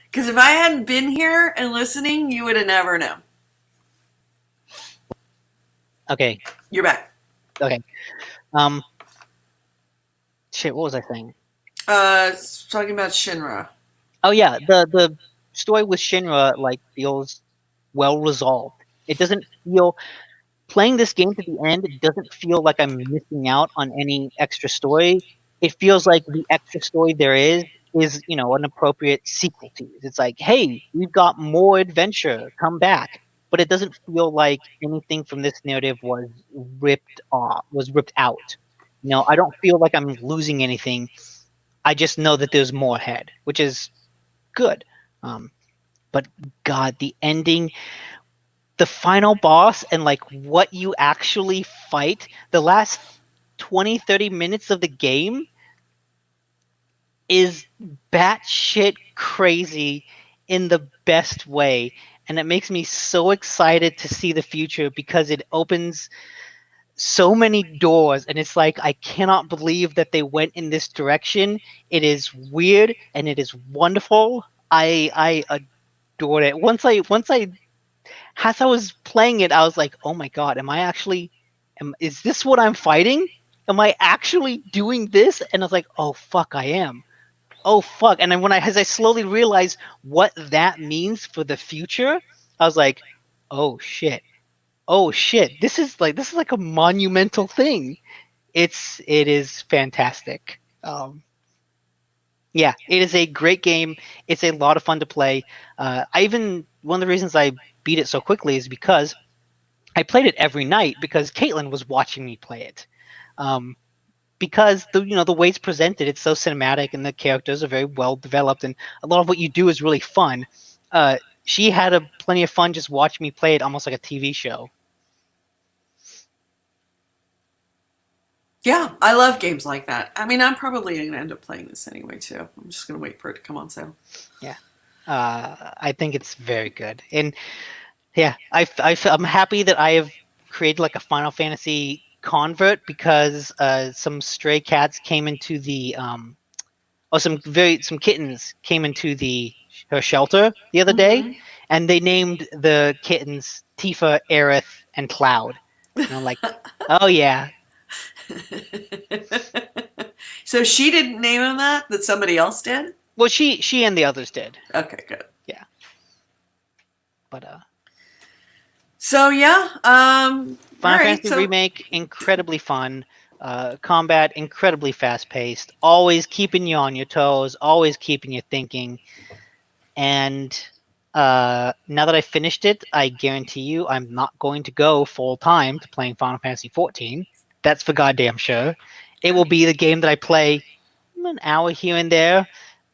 Because if I hadn't been here and listening, you would have never known. okay. You're back. Okay. Shit, what was I saying? Talking about Shinra. Oh yeah, the story with Shinra, like, feels well resolved. It doesn't feel, playing this game to the end, it doesn't feel like I'm missing out on any extra story. It feels like the extra story there is an appropriate sequel to it. It's like, hey, we've got more adventure, come back. But it doesn't feel like anything from this narrative was ripped out. I don't feel like I'm losing anything. I just know that there's more ahead, which is good. Um, but God, the ending, the final boss, and like what you actually fight, the last 20, 30 minutes of the game is batshit crazy in the best way. And it makes me so excited to see the future because it opens so many doors, and it's like I cannot believe that they went in this direction. It is weird and it is wonderful. I adored it. Once I as I was playing it, I was like, oh my god, am I actually is this what I'm fighting? Am I actually doing this? And I was like, oh fuck, I am. Oh fuck. And then as I slowly realized what that means for the future, I was like, oh shit. Oh shit. This is like a monumental thing. It is fantastic. Yeah, it is a great game. It's a lot of fun to play. I even one of the reasons I beat it so quickly is because I played it every night because Caitlin was watching me play it. Um, because the way it's presented, it's so cinematic and the characters are very well developed, and a lot of what you do is really fun. She had a plenty of fun just watching me play it, almost like a TV show. Yeah, I love games like that. I mean, I'm probably going to end up playing this anyway, too. I'm just going to wait for it to come on sale. Yeah, I think it's very good, and yeah, I'm happy that I have created like a Final Fantasy convert because some stray cats came into the some kittens came into the her shelter the other day, Mm-hmm. and they named the kittens Tifa, Aerith, and Cloud. And I'm like, oh yeah. So she didn't name him that? That somebody else did? Well, she and the others did. Okay, good. Yeah, but So yeah, all Final right. Fantasy So Remake, incredibly fun. Combat, incredibly fast paced. Always keeping you on your toes. Always keeping you thinking. And now that I finished it, I guarantee you I'm not going to go full time to playing Final Fantasy 14. That's for goddamn sure. It will good. be the game that I play an hour here and there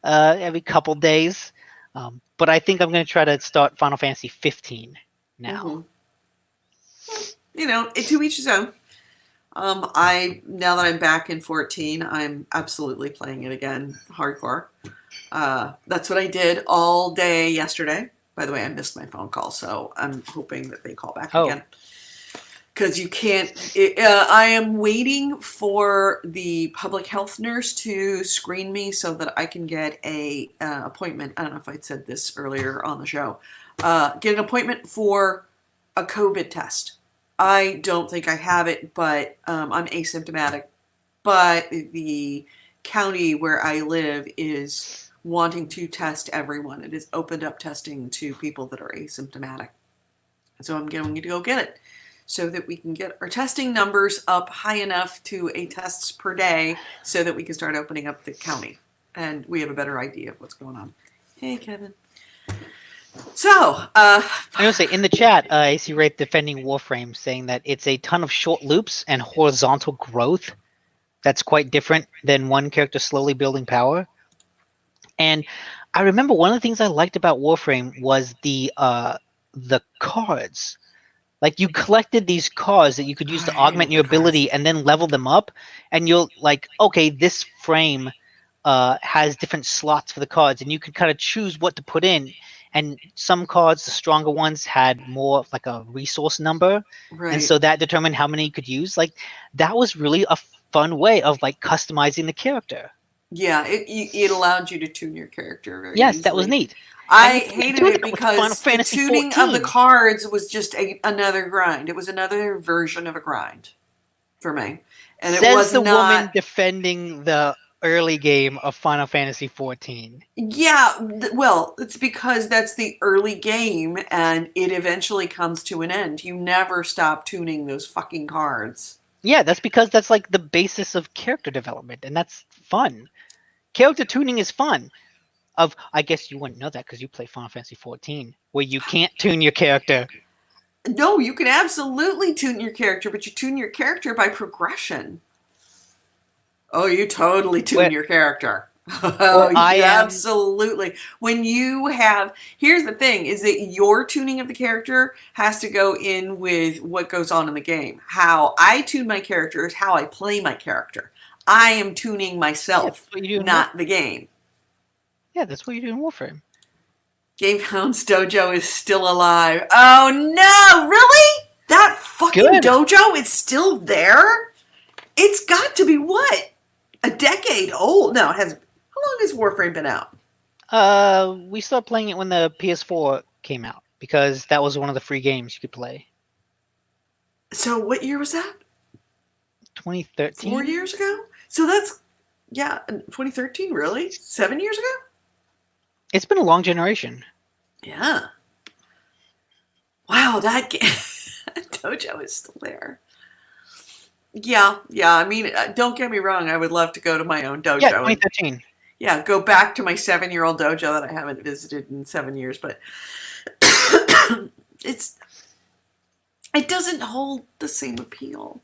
every couple days. But I think I'm going to try to start Final Fantasy 15 now. Mm-hmm. To each his own. I now that I'm back in 14, I'm absolutely playing it again, hardcore. That's what I did all day yesterday. By the way, I missed my phone call, so I'm hoping that they call back Oh, again. Because you can't. I am waiting for the public health nurse to screen me so that I can get a appointment. I don't know if I said this earlier on the show. Get an appointment for a COVID test. I don't think I have it, but I'm asymptomatic. But the county where I live is wanting to test everyone. It has opened up testing to people that are asymptomatic. So I'm going to go get it so that we can get our testing numbers up high enough to a tests per day so that we can start opening up the county and we have a better idea of what's going on. Hey, Kevin. So, I was say in the chat, I see Rape defending Warframe, saying that it's a ton of short loops and horizontal growth. That's quite different than one character slowly building power. And I remember one of the things I liked about Warframe was the cards. Like you collected these cards that you could use to I augment hated your the cards. ability and then level them up, and you'll like, okay, this frame has different slots for the cards, and you could kind of choose what to put in. And some cards, the stronger ones, had more of like a resource number, and Right. so that determined how many you could use. Like that was really a fun way of like customizing the character. Yeah, it allowed you to tune your character very Yes, that was easily. neat. And I you can't hated do it that with Final because the Fantasy tuning of the 14. cards was just another grind. It was another version of a grind for me. And it Says was the not. woman defending the early game of Final Fantasy 14. Yeah, well, it's because that's the early game and it eventually comes to an end. You never stop tuning those fucking cards. Yeah, that's because that's like the basis of character development, and that's fun. Character tuning is fun. I guess you wouldn't know that because you play Final Fantasy 14, where you can't tune your character. No, you can absolutely tune your character, but you tune your character by progression. Oh, you totally tune Where your character. where Oh, I you am, absolutely. When you have, here's the thing, is that your tuning of the character has to go in with what goes on in the game. How I tune my character is how I play my character. I am tuning yeah, that's myself, what you do in War. not the game. Yeah, that's what you do in Warframe. GameHounds Dojo is still alive. Oh no, really? That fucking Good. dojo is still there? It's got to be what? A decade old? No, it has. How long has Warframe been out? We started playing it when the PS4 came out because that was one of the free games you could play. So what year was that? 4 2013. years ago? So that's, yeah, 2013, really? 7 years ago? It's been a long generation. Yeah. Wow, that dojo is still there. Yeah, yeah. I mean, don't get me wrong. I would love to go to my own Yeah, dojo and 2013. yeah, go back to my 7-year-old dojo that I haven't visited in 7 years. But it's it doesn't hold the same appeal.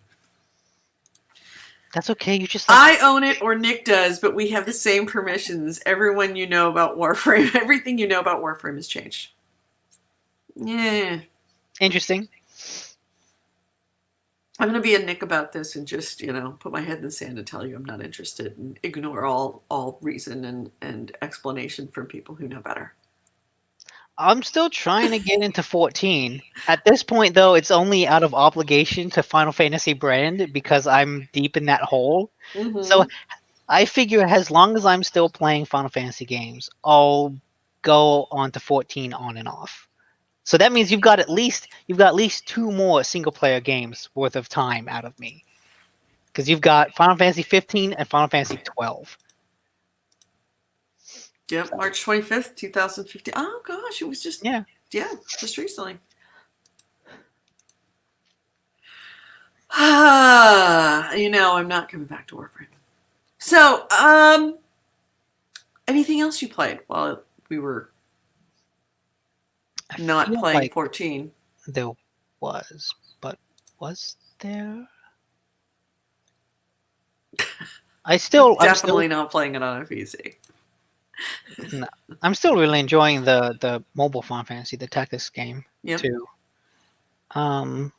That's okay. You just like I own it, or Nick does, but we have the same permissions. Everyone you know about Warframe, everything you know about Warframe has changed. Yeah. interesting. I'm going to be a Nick about this and just, put my head in the sand and tell you I'm not interested and ignore all reason and explanation from people who know better. I'm still trying to get into 14. At this point, though, it's only out of obligation to Final Fantasy brand because I'm deep in that hole. So Mm-hmm. I figure as long as I'm still playing Final Fantasy games, I'll go on to 14 on and off. So that means you've got at least two more single player games worth of time out of me. Because you've got Final Fantasy 15 and Final Fantasy 12. Yep, March 25th, 2015. Oh, gosh, it was Yeah. just recently. I'm not coming back to Warframe. So, anything else you played while we were I not feel playing like 14? there was, but was there? I'm still Definitely not playing it on a PC. no, I'm still really enjoying the mobile Final Fantasy, the Tactics game Yep. too. Um,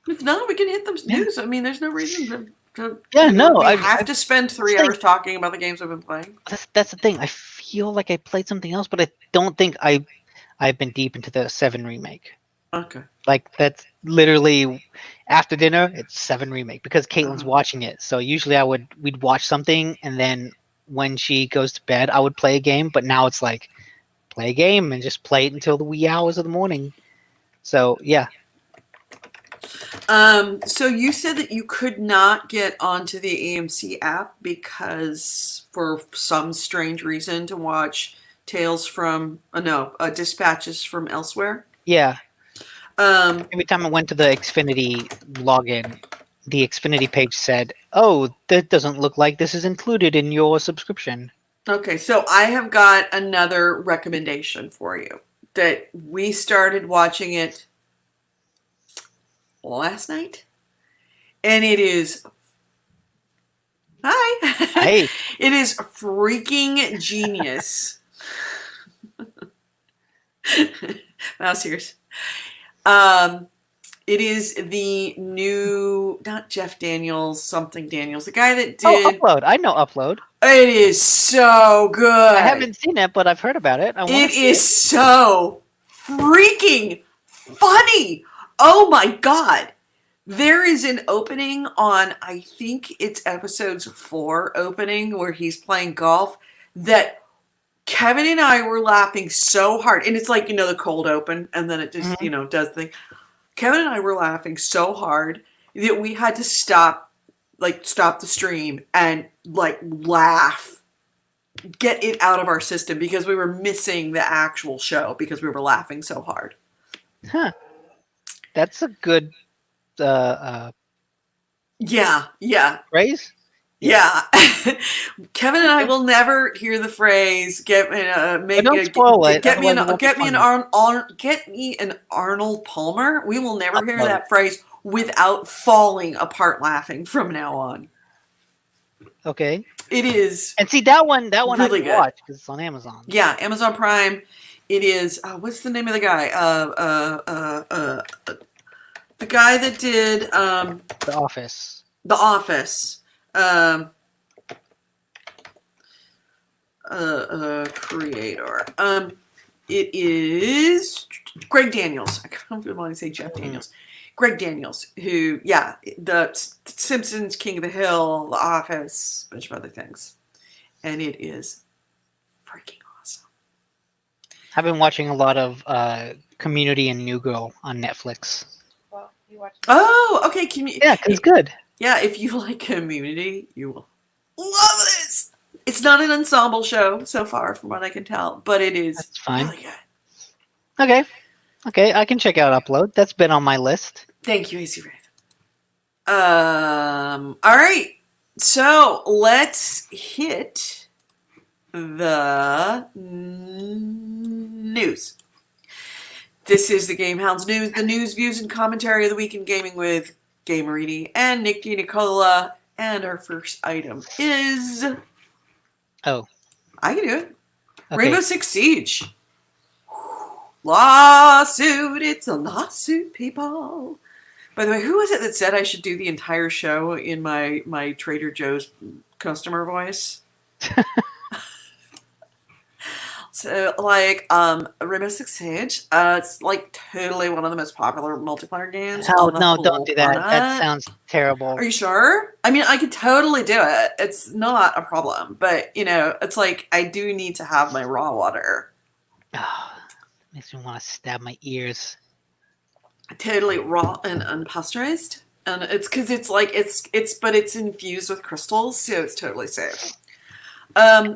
If not, we can hit them yeah, news. I mean, there's no reason to yeah, no, we I have to spend that's three the thing. hours talking about the games we've been playing. That's the thing. I feel like I played something else, but I don't think I've been deep into the 7 remake. Okay. Like that's literally after dinner, it's 7 remake because Caitlin's Uh-huh. watching it. So usually we'd watch something and then when she goes to bed, I would play a game. But now it's like play a game and just play it until the wee hours of the morning. So yeah, So you said that you could not get onto the AMC app because for some strange reason to watch Tales from, no, Dispatches from Elsewhere. yeah. Um, Every time I went to the Xfinity login, the Xfinity page said, "Oh, that doesn't look like this is included in your subscription." okay, so I have got another recommendation for you that we started watching it last night, and it is hi, Hey, it is freaking genius. Mouse ears. Um, it is the new, not Jeff Daniels, something Daniels, the guy that oh, did. Upload. I know Upload. It is so I good. haven't seen it, but I've heard about it. I want It to see is it. so freaking funny. Oh my god. There is an opening on, I think it's episodes 4 opening where he's playing golf that Kevin and I were laughing so hard. And it's like, the cold open and then it just, Hmm. does the thing. Kevin and I were laughing so hard that we had to stop the stream and laugh, get it out of our system because we were missing the actual show because we were laughing so hard. Huh. That's a good uh, Yeah, yeah, phrase. Yeah. yeah. Kevin and I Okay. will never hear the phrase "get But don't spoil it, get me otherwise it won't be funny. get me an Arnold Palmer." We will never hear Upload. that phrase without falling apart laughing from now on. Okay. It is And see that one I really can good. watch because it's on Amazon. Yeah, Amazon Prime. It is. What's the name of the guy? The guy that did The Office. The Office. Um, Creator. It is Greg Daniels. I don't want to say Jeff Daniels. Greg Daniels, who, yeah, the Simpsons, King of the Hill, The Office, a bunch of other things. And it is freaking awesome. I've been watching a lot of Community and New Girl on Netflix. Well, you watch. Oh, okay. Yeah, because it's good. Yeah, if you like Community, you will love this. It's not an ensemble show so far, from what I can tell, but it is That's fine. really good. Okay, I can check out Upload. That's been on my list. Thank you, AC Wraith. All right. So let's hit the news. This is the GameHounds news, the news, views, and commentary of the week in gaming with Gamerini and Nick DiNicola. And our first item is... Oh. I can do it. Okay. Rainbow Six Siege. Lawsuit. It's a lawsuit, people. By the way, who was it that said I should do the entire show in my Trader Joe's customer voice? So, like, Rainbow Six Siege, it's like totally one of the most popular multiplayer games. No, on the don't whole do that. That planet. sounds terrible. Are you sure? I mean, I could totally do it. It's not a problem. But, you know, it's like I do need to have my raw water. Oh, makes me want to stab my ears. Totally raw and unpasteurized. And it's because it's like, but it's infused with crystals, so it's totally safe. Rainbow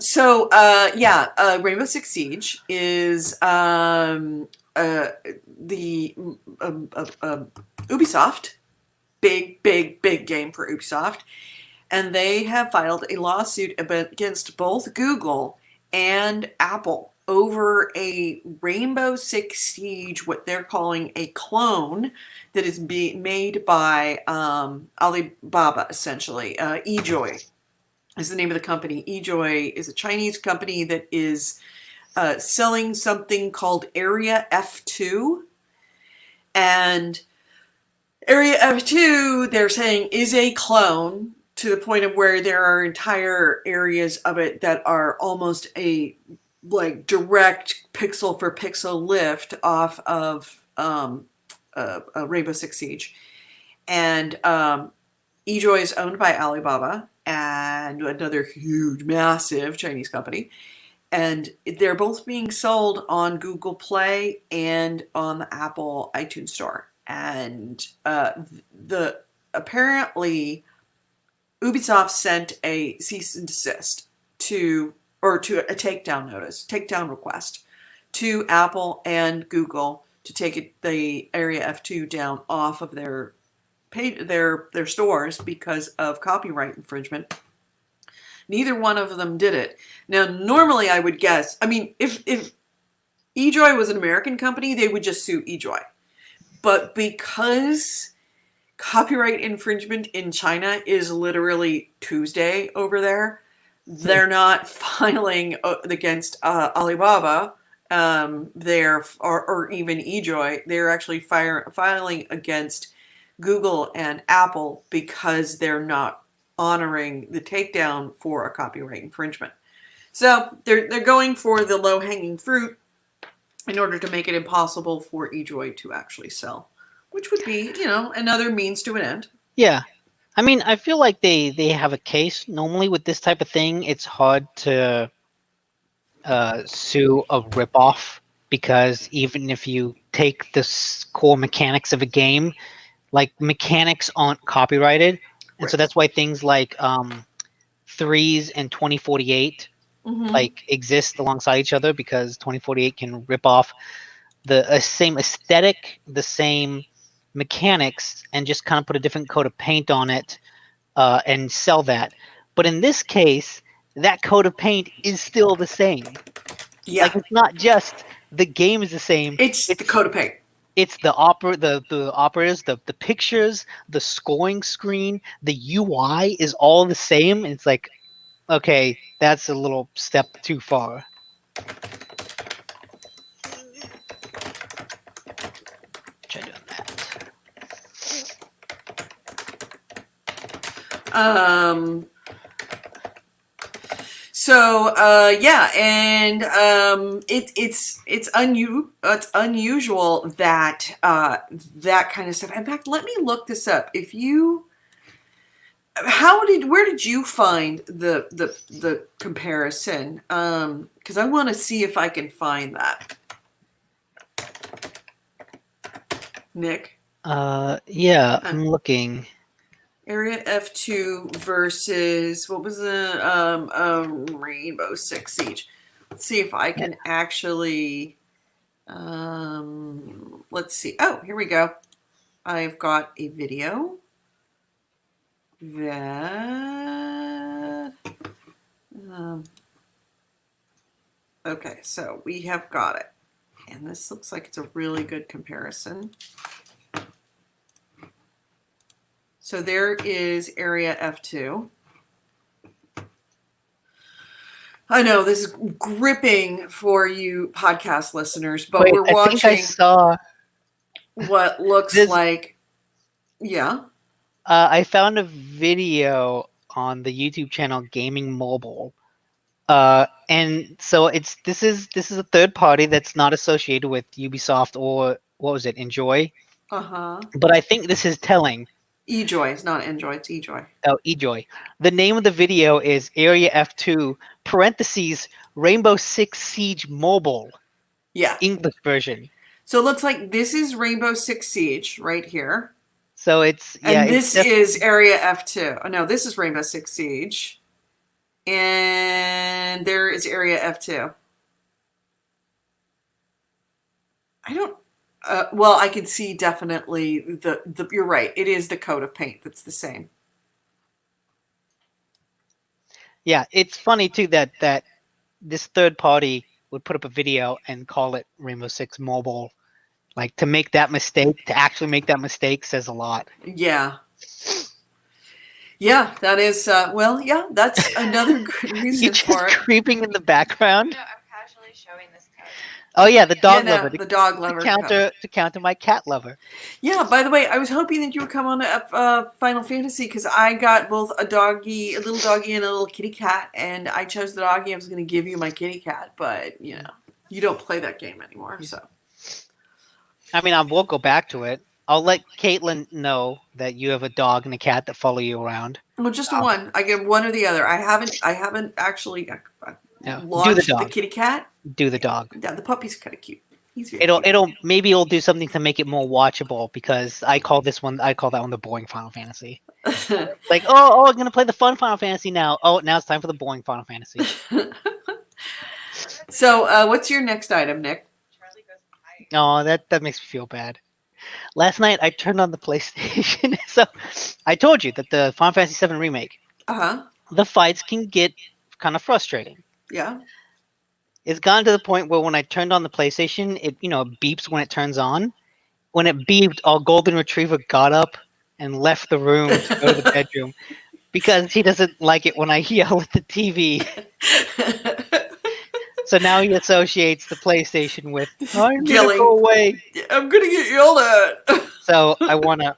Six Siege is the Ubisoft, big game for Ubisoft, and they have filed a lawsuit against both Google and Apple over a Rainbow Six Siege, what they're calling a clone that is being made by Alibaba, essentially. eJoy is the name of the company. eJoy is a Chinese company that is selling something called Area F2. And Area F2, they're saying, is a clone to the point of where there are entire areas of it that are almost a like direct pixel for pixel lift off of Rainbow Six Siege. And eJoy is owned by Alibaba and another huge, massive Chinese company. And they're both being sold on Google Play and on the Apple iTunes Store. And apparently Ubisoft sent a cease and desist to a takedown request to Apple and Google to take the Area F2 down off of their stores because of copyright infringement. Neither one of them did it. Now, normally I would guess, I mean, if eJoy was an American company, they would just sue eJoy. But because copyright infringement in China is literally Tuesday over there, they're not filing against Alibaba or even eJoy. They're actually filing against Google and Apple because they're not honoring the takedown for a copyright infringement. So they're going for the low-hanging fruit in order to make it impossible for eJoy to actually sell, which would be, another means to an end. Yeah. I mean, I feel like they have a case. Normally with this type of thing, it's hard to sue a ripoff because even if you take the core mechanics of a game, like mechanics aren't copyrighted, and so that's why things like Threes and 2048 like exist alongside each other, because 2048 can rip off the same aesthetic, the same mechanics, and just kind of put a different coat of paint on it and sell that. But in this case, that coat of paint is still the same. Yeah. Like, it's not just the game is the same. It's the coat of paint. It's the operas, the pictures, the scoring screen, the UI is all the same. And it's like, Okay, that's a little step too far. Try doing that. Um, yeah, and it's unusual that that kind of stuff. In fact, let me look this up. If you where did you find the comparison? Because I want to see if I can find that. Nick, Yeah, I'm looking. Area F2 versus what was the Rainbow Six Siege. Let's see if I can actually. Let's see. Oh, here we go. I've got a video that. Okay, so we have got it. And this looks like it's a really good comparison. So there is Area F2. I know this is gripping for you podcast listeners, but Wait, we're I think I watching saw what looks this. like, yeah. I found a video on the YouTube channel Gaming Mobile. And so this is a third party that's not associated with Ubisoft or what was it, Enjoy? Uh-huh. But I think this is telling. eJoy. It's not Enjoy, it's eJoy. Oh, eJoy. The name of the video is Area F2 parentheses Rainbow Six Siege Mobile Yeah. English version. So it looks like this is Rainbow Six Siege right here. So it's And this is Area F2. Oh no, this is Rainbow Six Siege. And there is Area F2. I don't well, I can see definitely the you're right. It is the coat of paint that's the same. Yeah, it's funny too that this third party would put up a video and call it Rainbow Six Mobile. Like to make that mistake, to actually make that mistake says a lot. Yeah. Yeah, that is well, yeah, that's another good reason You're just for it. creeping in the background. No, I'm casually showing this code. Oh yeah, the dog Yeah, lover. the dog lover. To counter my cat lover. Yeah, by the way, I was hoping that you would come on to Final Fantasy because I got both a little doggy, and a little kitty cat, and I chose the doggy. I was going to give you my kitty cat, but you know, you don't play that game anymore, so. I mean, I will go back to it. I'll let Caitlin know that you have a dog and a cat that follow you around. Well, just one. I get one or the other. I haven't actually Yeah. launched Do the the dog. kitty cat. Do the dog. Yeah, the puppy's kind of cute. He's very cute. It'll do something to make it more watchable because I call that one the boring Final Fantasy. Like, I'm gonna play the fun Final Fantasy now. Oh, now it's time for the boring Final Fantasy. So, what's your next item, Nick? Charlie goes hi. Oh, that makes me feel bad. Last night I turned on the PlayStation. So I told you that the Final Fantasy VII remake, Uh-huh. the fights can get kind of frustrating. Yeah. It's gotten to the point where when I turned on the PlayStation, it beeps when it turns on. When it beeped, our golden retriever got up and left the room to go to the bedroom because he doesn't like it when I yell at the TV. So now he associates the PlayStation with I need to Yelling. go away. I'm gonna get yelled at. So I wanna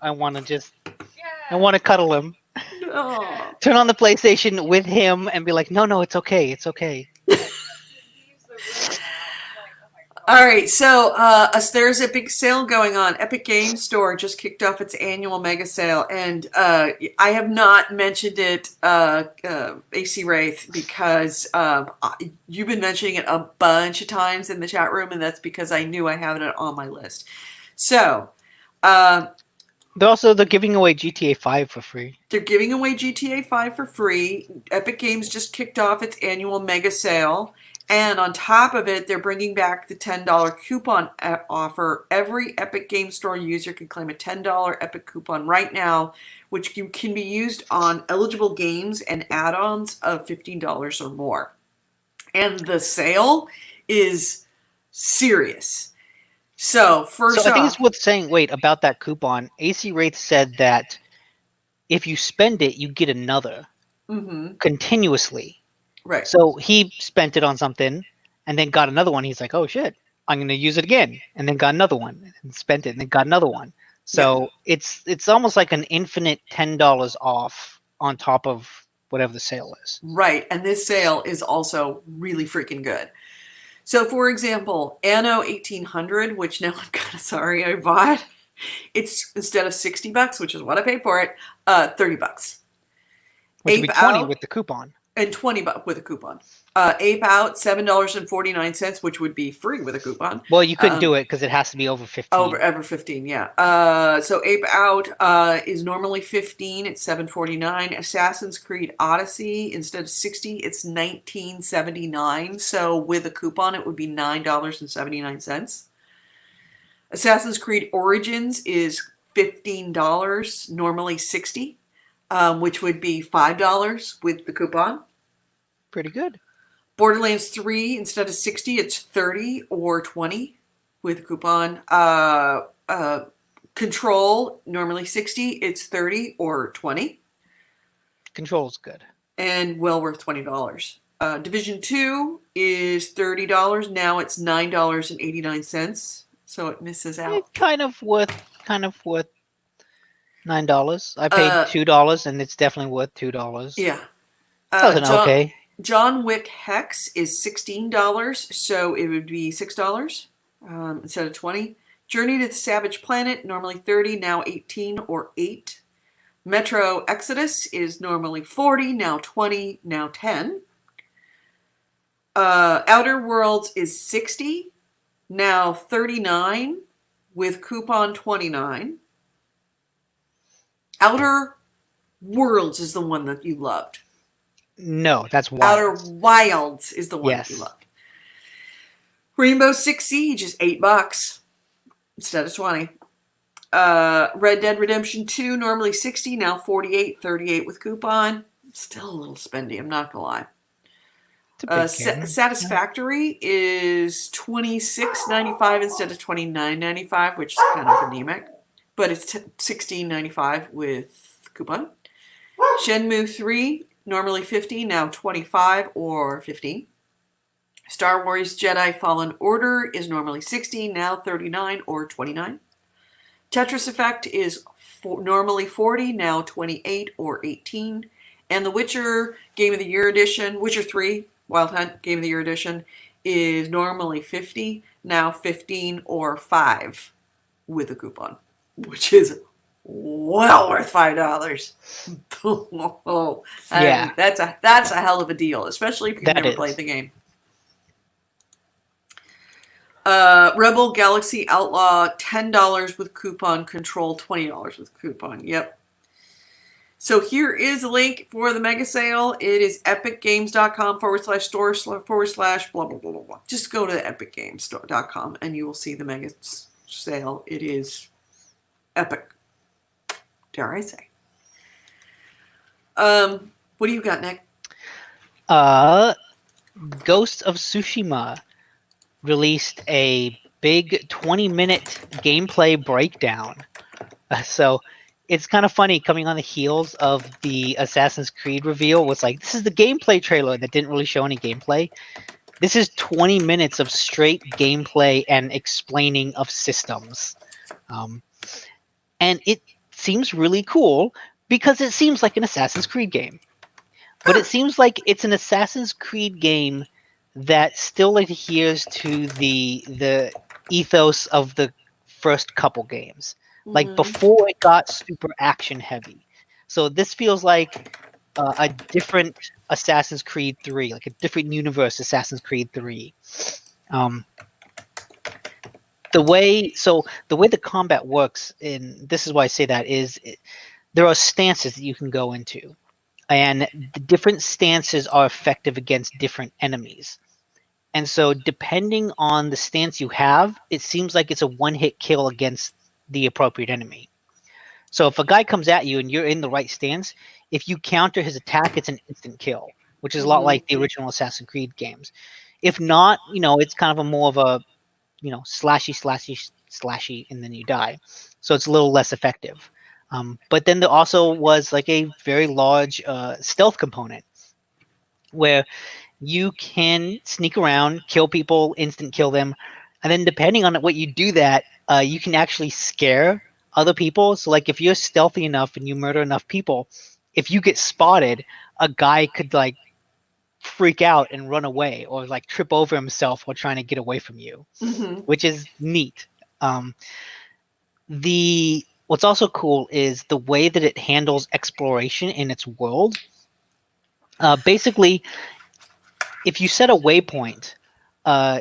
cuddle him. Oh. Turn on the PlayStation with him and be like, no, it's okay, it's okay. He leaves the room now. I'm like, oh my God. All right, so there's a big sale going on. Epic Games Store just kicked off its annual mega sale, and I have not mentioned it, AC Wraith, because you've been mentioning it a bunch of times in the chat room, and that's because I knew I had it on my list. So They're giving away GTA 5 for free. they're giving away GTA 5 for free. Epic Games just kicked off its annual mega sale. And on top of it, they're bringing back the $10 coupon offer. Every Epic Game Store user can claim a $10 Epic coupon right now, which can be used on eligible games and add-ons of $15 or more. And the sale is serious. So first So I think off, it's worth saying, about that coupon. AC Wraith said that if you spend it, you get another mhm. continuously. Right. So he spent it on something and then got another one. He's like, oh shit, I'm going to use it again. And then got another one and spent it and then got another one. So it's almost like an infinite $10 off on top of whatever the sale is. Right. And this sale is also really freaking good. So, for example, Anno 1800, which now I'm kind of sorry I bought, it's instead of $60, which is what I paid for it, $30. Which would be Ape 20 Out with the coupon. and $20 with a coupon. Ape Out, $7.49, which would be free with a coupon. Well, you couldn't do it because it has to be over 15. Over 15, yeah. So Ape Out is normally 15. It's $7.49. Assassin's Creed Odyssey, instead of 60, it's $19.79. So with a coupon, it would be $9.79. Assassin's Creed Origins is $15, normally 60, which would be $5 with the coupon. Pretty good. Borderlands 3, instead of 60, it's 30 or 20 with a coupon. Control, normally 60, it's 30 or 20. Control's good. And well worth $20. Division 2 is $30. Now it's $9.89. So it misses out. It's kind of worth $9. I paid $2 and it's definitely worth $2. Yeah. Doesn't okay. John Wick Hex is $16, so it would be $6 instead of 20. Journey to the Savage Planet, normally 30, now 18 or 8. Metro Exodus is normally 40, now 20, now 10. Outer Worlds is 60, now 39, with coupon 29. Outer Worlds is the one that you loved. No, that's Wilds. Outer Wilds is the one that you loved. Rainbow Six Siege is $8 instead of 20. Red Dead Redemption 2, normally 60, now 48, 38 with coupon. Still a little spendy, I'm not gonna lie. Satisfactory is $26.95 instead of $29.95, which is kind of anemic, but it's $16.95 with coupon. Shenmue 3, normally 50, now 25 or 15. Star Wars Jedi Fallen Order is normally 60, now 39 or 29. Tetris Effect is normally 40, now 28 or 18. And The Witcher Game of the Year Edition, Witcher 3 Wild Hunt Game of the Year Edition, is normally 50, now 15 or 5 with a coupon, which is well worth $5. Oh, yeah, that's a hell of a deal, especially if you've never played the game. Rebel Galaxy Outlaw, $10 with coupon. Control, $20 with coupon. Yep. So here is a link for the mega sale. It is epicgames.com/store// blah, blah, blah, blah, blah. Just go to epicgames.com and you will see the mega sale. It is epic, dare I say. What do you got, Nick? Ghost of Tsushima released a big 20-minute gameplay breakdown. So it's kind of funny coming on the heels of the Assassin's Creed reveal. Was like, this is the gameplay trailer that didn't really show any gameplay. This is 20 minutes of straight gameplay and explaining of systems. And it seems really cool because it seems like an Assassin's Creed game. But it seems like it's an Assassin's Creed game that still adheres to the ethos of the first couple games. Like before it got super action heavy. So this feels like a different Assassin's Creed 3, like a different universe Assassin's Creed 3. The way the combat works, and this is why I say that, is there are stances that you can go into. And the different stances are effective against different enemies. And so depending on the stance you have, it seems like it's a one-hit kill against the appropriate enemy. So if a guy comes at you and you're in the right stance, if you counter his attack, it's an instant kill, which is a lot like the original Assassin's Creed games. If not, it's kind of a more of a, slashy, and then you die. So it's a little less effective. But then there also was like a very large stealth component. where you can sneak around, kill people, instant kill them, and then depending on what you do that, you can actually scare other people. So like if you're stealthy enough and you murder enough people, if you get spotted, a guy could like freak out and run away or like trip over himself while trying to get away from you, Mm-hmm. which is neat. The what's also cool is the way that it handles exploration in its world. Basically, if you set a waypoint,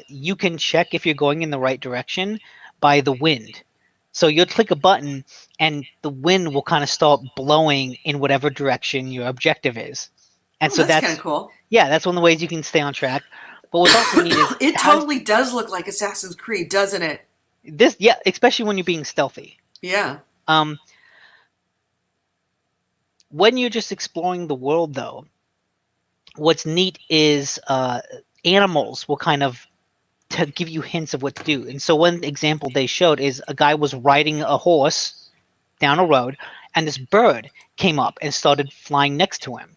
you can check if you're going in the right direction by the wind. So you'll click a button, and the wind will kind of start blowing in whatever direction your objective is. And Oh, so that's kind of that's cool. yeah, that's one of the ways you can stay on track. But what's also neat is It it has totally does look like Assassin's Creed, doesn't it? this, yeah, especially when you're being stealthy. Yeah. Um, when you're just exploring the world, though, what's neat is animals will kind of to give you hints of what to do. And so one example they showed is a guy was riding a horse down a road, and this bird came up and started flying next to him.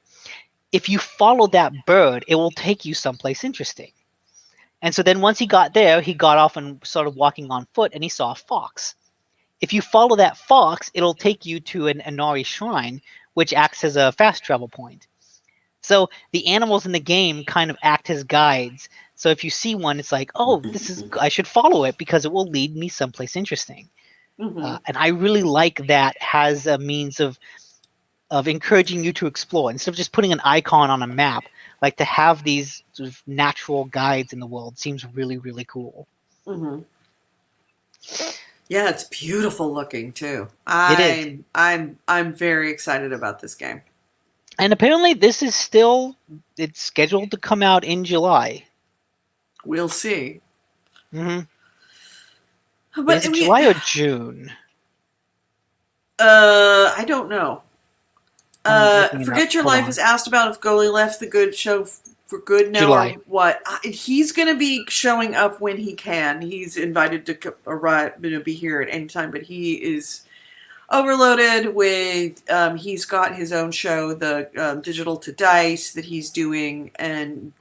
If you follow that bird, it will take you someplace interesting. And so then once he got there, he got off and started walking on foot, and he saw a fox. If you follow that fox, it'll take you to an Inari shrine, which acts as a fast travel point. So the animals in the game kind of act as guides. So if you see one, it's like, oh, this is I should follow it because it will lead me someplace interesting. Mm-hmm. And I really like that has a means of encouraging you to explore instead of just putting an icon on a map. Like to have these sort of natural guides in the world seems really, really cool. Mm-hmm. Yeah, it's beautiful looking too. It is. I'm very excited about this game. And apparently this is still it's scheduled to come out in July. We'll see. Mm-hmm. But Is it July or June? I don't know. I'm looking it up. Forget Your Hold Life on. is asked about if Goalie left the good show for good now July. or what. He's going to be showing up when he can. He's invited to arrive, to be here at any time, but he is overloaded with. He's got his own show, the Digital to Dice, that he's doing and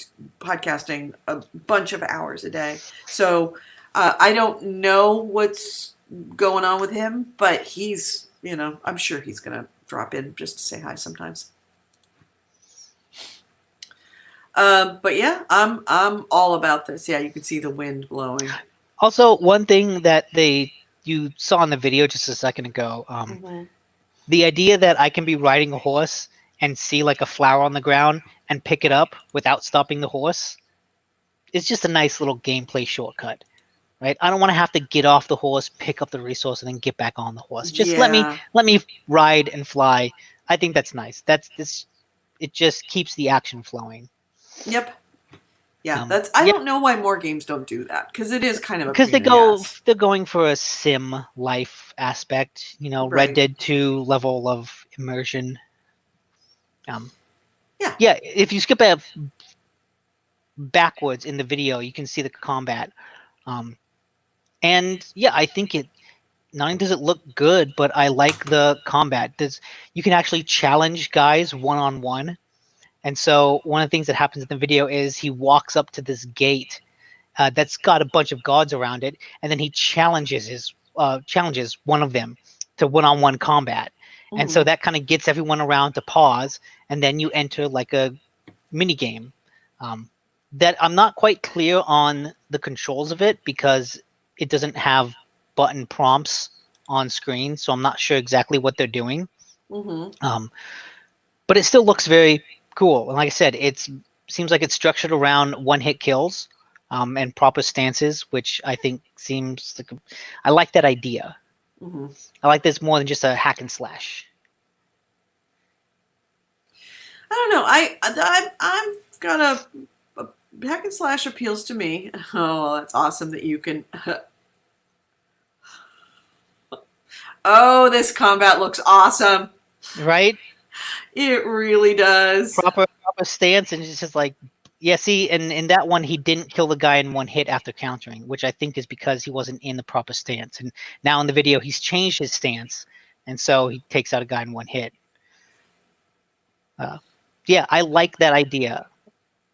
podcasting a bunch of hours a day. So I don't know what's going on with him, but he's, I'm sure he's going to drop in just to say hi sometimes. But yeah, I'm all about this. Yeah, you can see the wind blowing. Also, one thing that you saw in the video just a second ago, Mm-hmm. the idea that I can be riding a horse and see like a flower on the ground and pick it up without stopping the horse is just a nice little gameplay shortcut, right? I don't want to have to get off the horse, pick up the resource, and then get back on the horse. Just let me ride and fly. I think that's nice. That's this. It just keeps the action flowing. Yep. Yeah, I don't know why more games don't do that, because it is kind of a because they're going for a sim life aspect, Right. Red Dead 2 level of immersion. Yeah. Yeah, if you skip backwards in the video, you can see the combat. And yeah, I think not only does it look good, but I like the combat. You can actually challenge guys one-on-one. And so one of the things that happens in the video is he walks up to this gate that's got a bunch of guards around it, and then he challenges one of them to one-on-one combat. Mm-hmm. And so that kind of gets everyone around to pause, and then you enter like a mini game. That I'm not quite clear on the controls of it because it doesn't have button prompts on screen, so I'm not sure exactly what they're doing. Mm-hmm. But it still looks very cool. And like I said, it seems like it's structured around one-hit kills and proper stances, which I think seems like I like that idea. Mm-hmm. I like this more than just a hack and slash. I don't know. I'm got a hack and slash appeals to me. Oh, that's awesome that you can. Oh, this combat looks awesome. Right? It really does. Proper stance, and it's just like, yeah, see, and in that one, he didn't kill the guy in one hit after countering, which I think is because he wasn't in the proper stance. And now in the video, he's changed his stance, and so he takes out a guy in one hit. Yeah, I like that idea.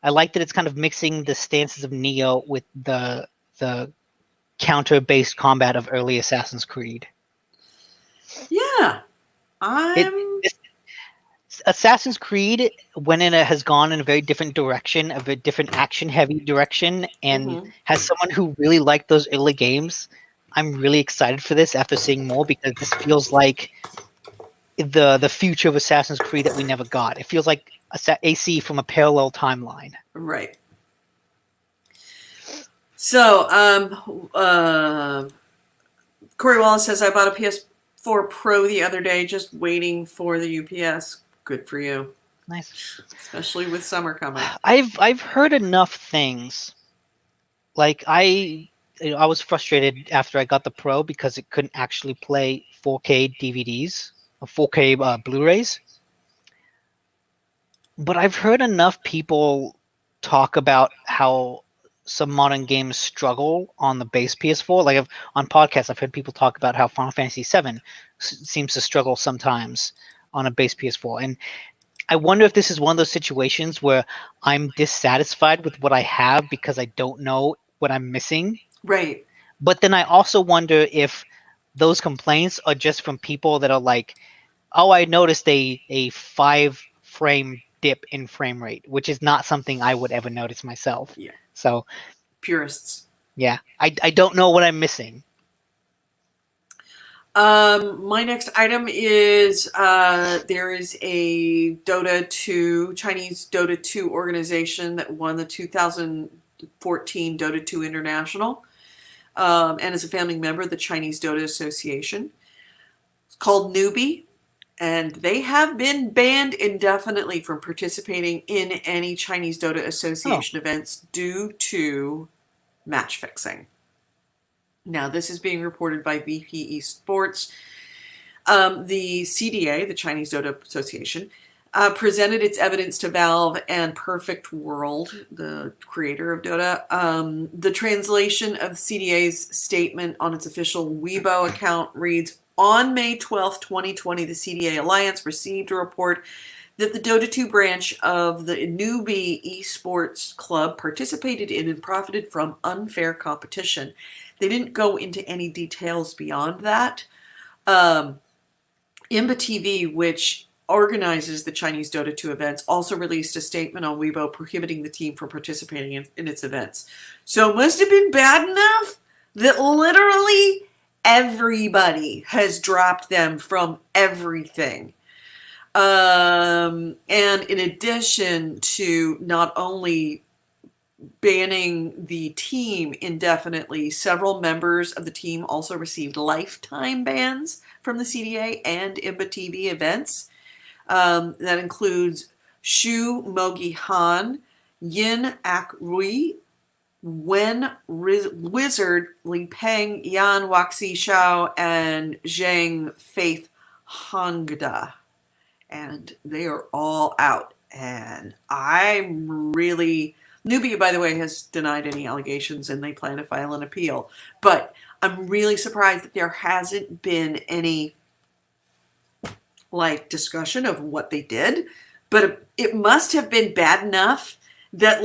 I like that it's kind of mixing the stances of Neo with the counter-based combat of early Assassin's Creed. Yeah, It I'm. Assassin's Creed, when it has gone in a very different direction, a very different action-heavy direction, and Mhm. has someone who really liked those early games, I'm really excited for this after seeing more because this feels like the future of Assassin's Creed that we never got. It feels like AC from a parallel timeline. Right. So, Corey Wallace says, I bought a PS4 Pro the other day, just waiting for the UPS. Good for you, Nice. especially with summer coming. I've heard enough things. Like I was frustrated after I got the Pro because it couldn't actually play 4K DVDs or 4K Blu-rays. But I've heard enough people talk about how some modern games struggle on the base PS4. Like on podcasts, I've heard people talk about how Final Fantasy VII seems to struggle sometimes on a base PS4. And I wonder if this is one of those situations where I'm dissatisfied with what I have because I don't know what I'm missing. Right. But then I also wonder if those complaints are just from people that are like, oh, I noticed a 5 frame dip in frame rate, which is not something I would ever notice myself. Yeah. So Purists. yeah, I don't know what I'm missing. My next item is there is a Dota 2, Chinese Dota 2 organization that won the 2014 Dota 2 International and is a founding member of the Chinese Dota Association. It's called Newbie, and they have been banned indefinitely from participating in any Chinese Dota Association events due to match fixing. Now, this is being reported by VP Esports. The CDA, the Chinese Dota Association, presented its evidence to Valve and Perfect World, the creator of Dota. The translation of CDA's statement on its official Weibo account reads, on May 12th, 2020, the CDA Alliance received a report that the Dota 2 branch of the Newbie Esports Club participated in and profited from unfair competition. They didn't go into any details beyond that. Imba TV, which organizes the Chinese Dota 2 events, also released a statement on Weibo prohibiting the team from participating in its events. So it must have been bad enough that literally everybody has dropped them from everything. And in addition to not only banning the team indefinitely, several members of the team also received lifetime bans from the CDA and Imba TV events. That includes Shu Mogi Han, Yin Ak Rui, Wen Wizard, Li Peng, Yan Waxi Shao, and Zhang Faith Hongda. And they are all out. And I'm really. Nubia, by the way, has denied any allegations and they plan to file an appeal. But I'm really surprised that there hasn't been any discussion of what they did. But it must have been bad enough that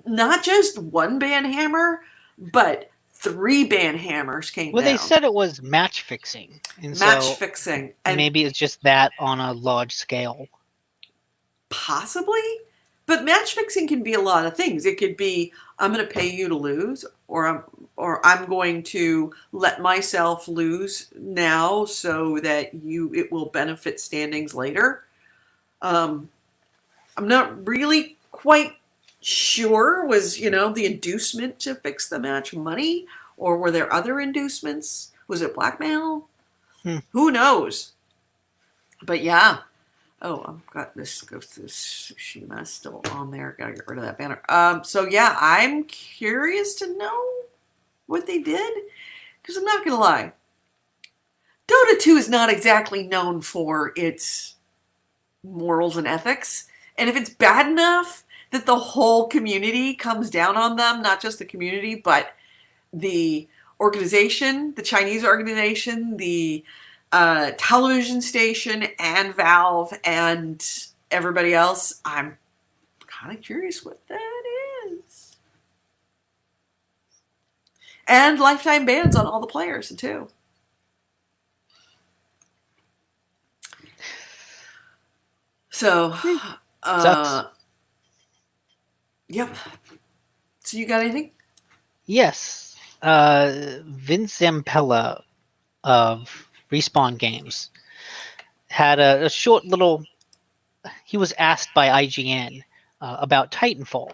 not just one ban hammer, but 3 ban hammers came Well, they down. said it was match fixing, and Match so fixing. And maybe it's just that on a large scale. possibly. But match fixing can be a lot of things. It could be I'm going to pay you to lose, or I'm going to let myself lose now so that it will benefit standings later. I'm not really quite sure. Was the inducement to fix the match money, or were there other inducements? Was it blackmail? Who knows? But yeah. Oh, I've got this Ghost of Tsushima still on there. Gotta get rid of that banner. So yeah, I'm curious to know what they did. Because I'm not gonna lie. Dota 2 is not exactly known for its morals and ethics. And if it's bad enough that the whole community comes down on them, not just the community, but the organization, the Chinese organization, the television station, and Valve, and everybody else, I'm kind of curious what that is. And lifetime bans on all the players, too. So, Sucks. Yep. So you got anything? Yes. Vince Zampella of Respawn Games had a short little. He was asked by IGN about Titanfall,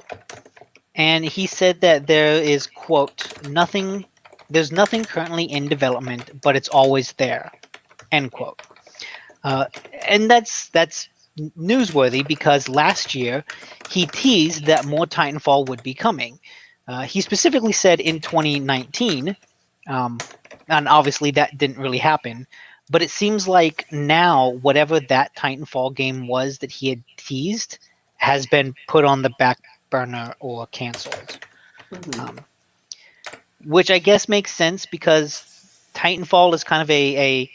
and he said that there is, quote, nothing. There's nothing currently in development, but it's always there, end quote. Uh, and that's newsworthy because last year he teased that more Titanfall would be coming. He specifically said in 2019, and obviously that didn't really happen. But it seems like now whatever that Titanfall game was that he had teased has been put on the back burner or canceled. Mm-hmm. Which I guess makes sense because Titanfall is kind of a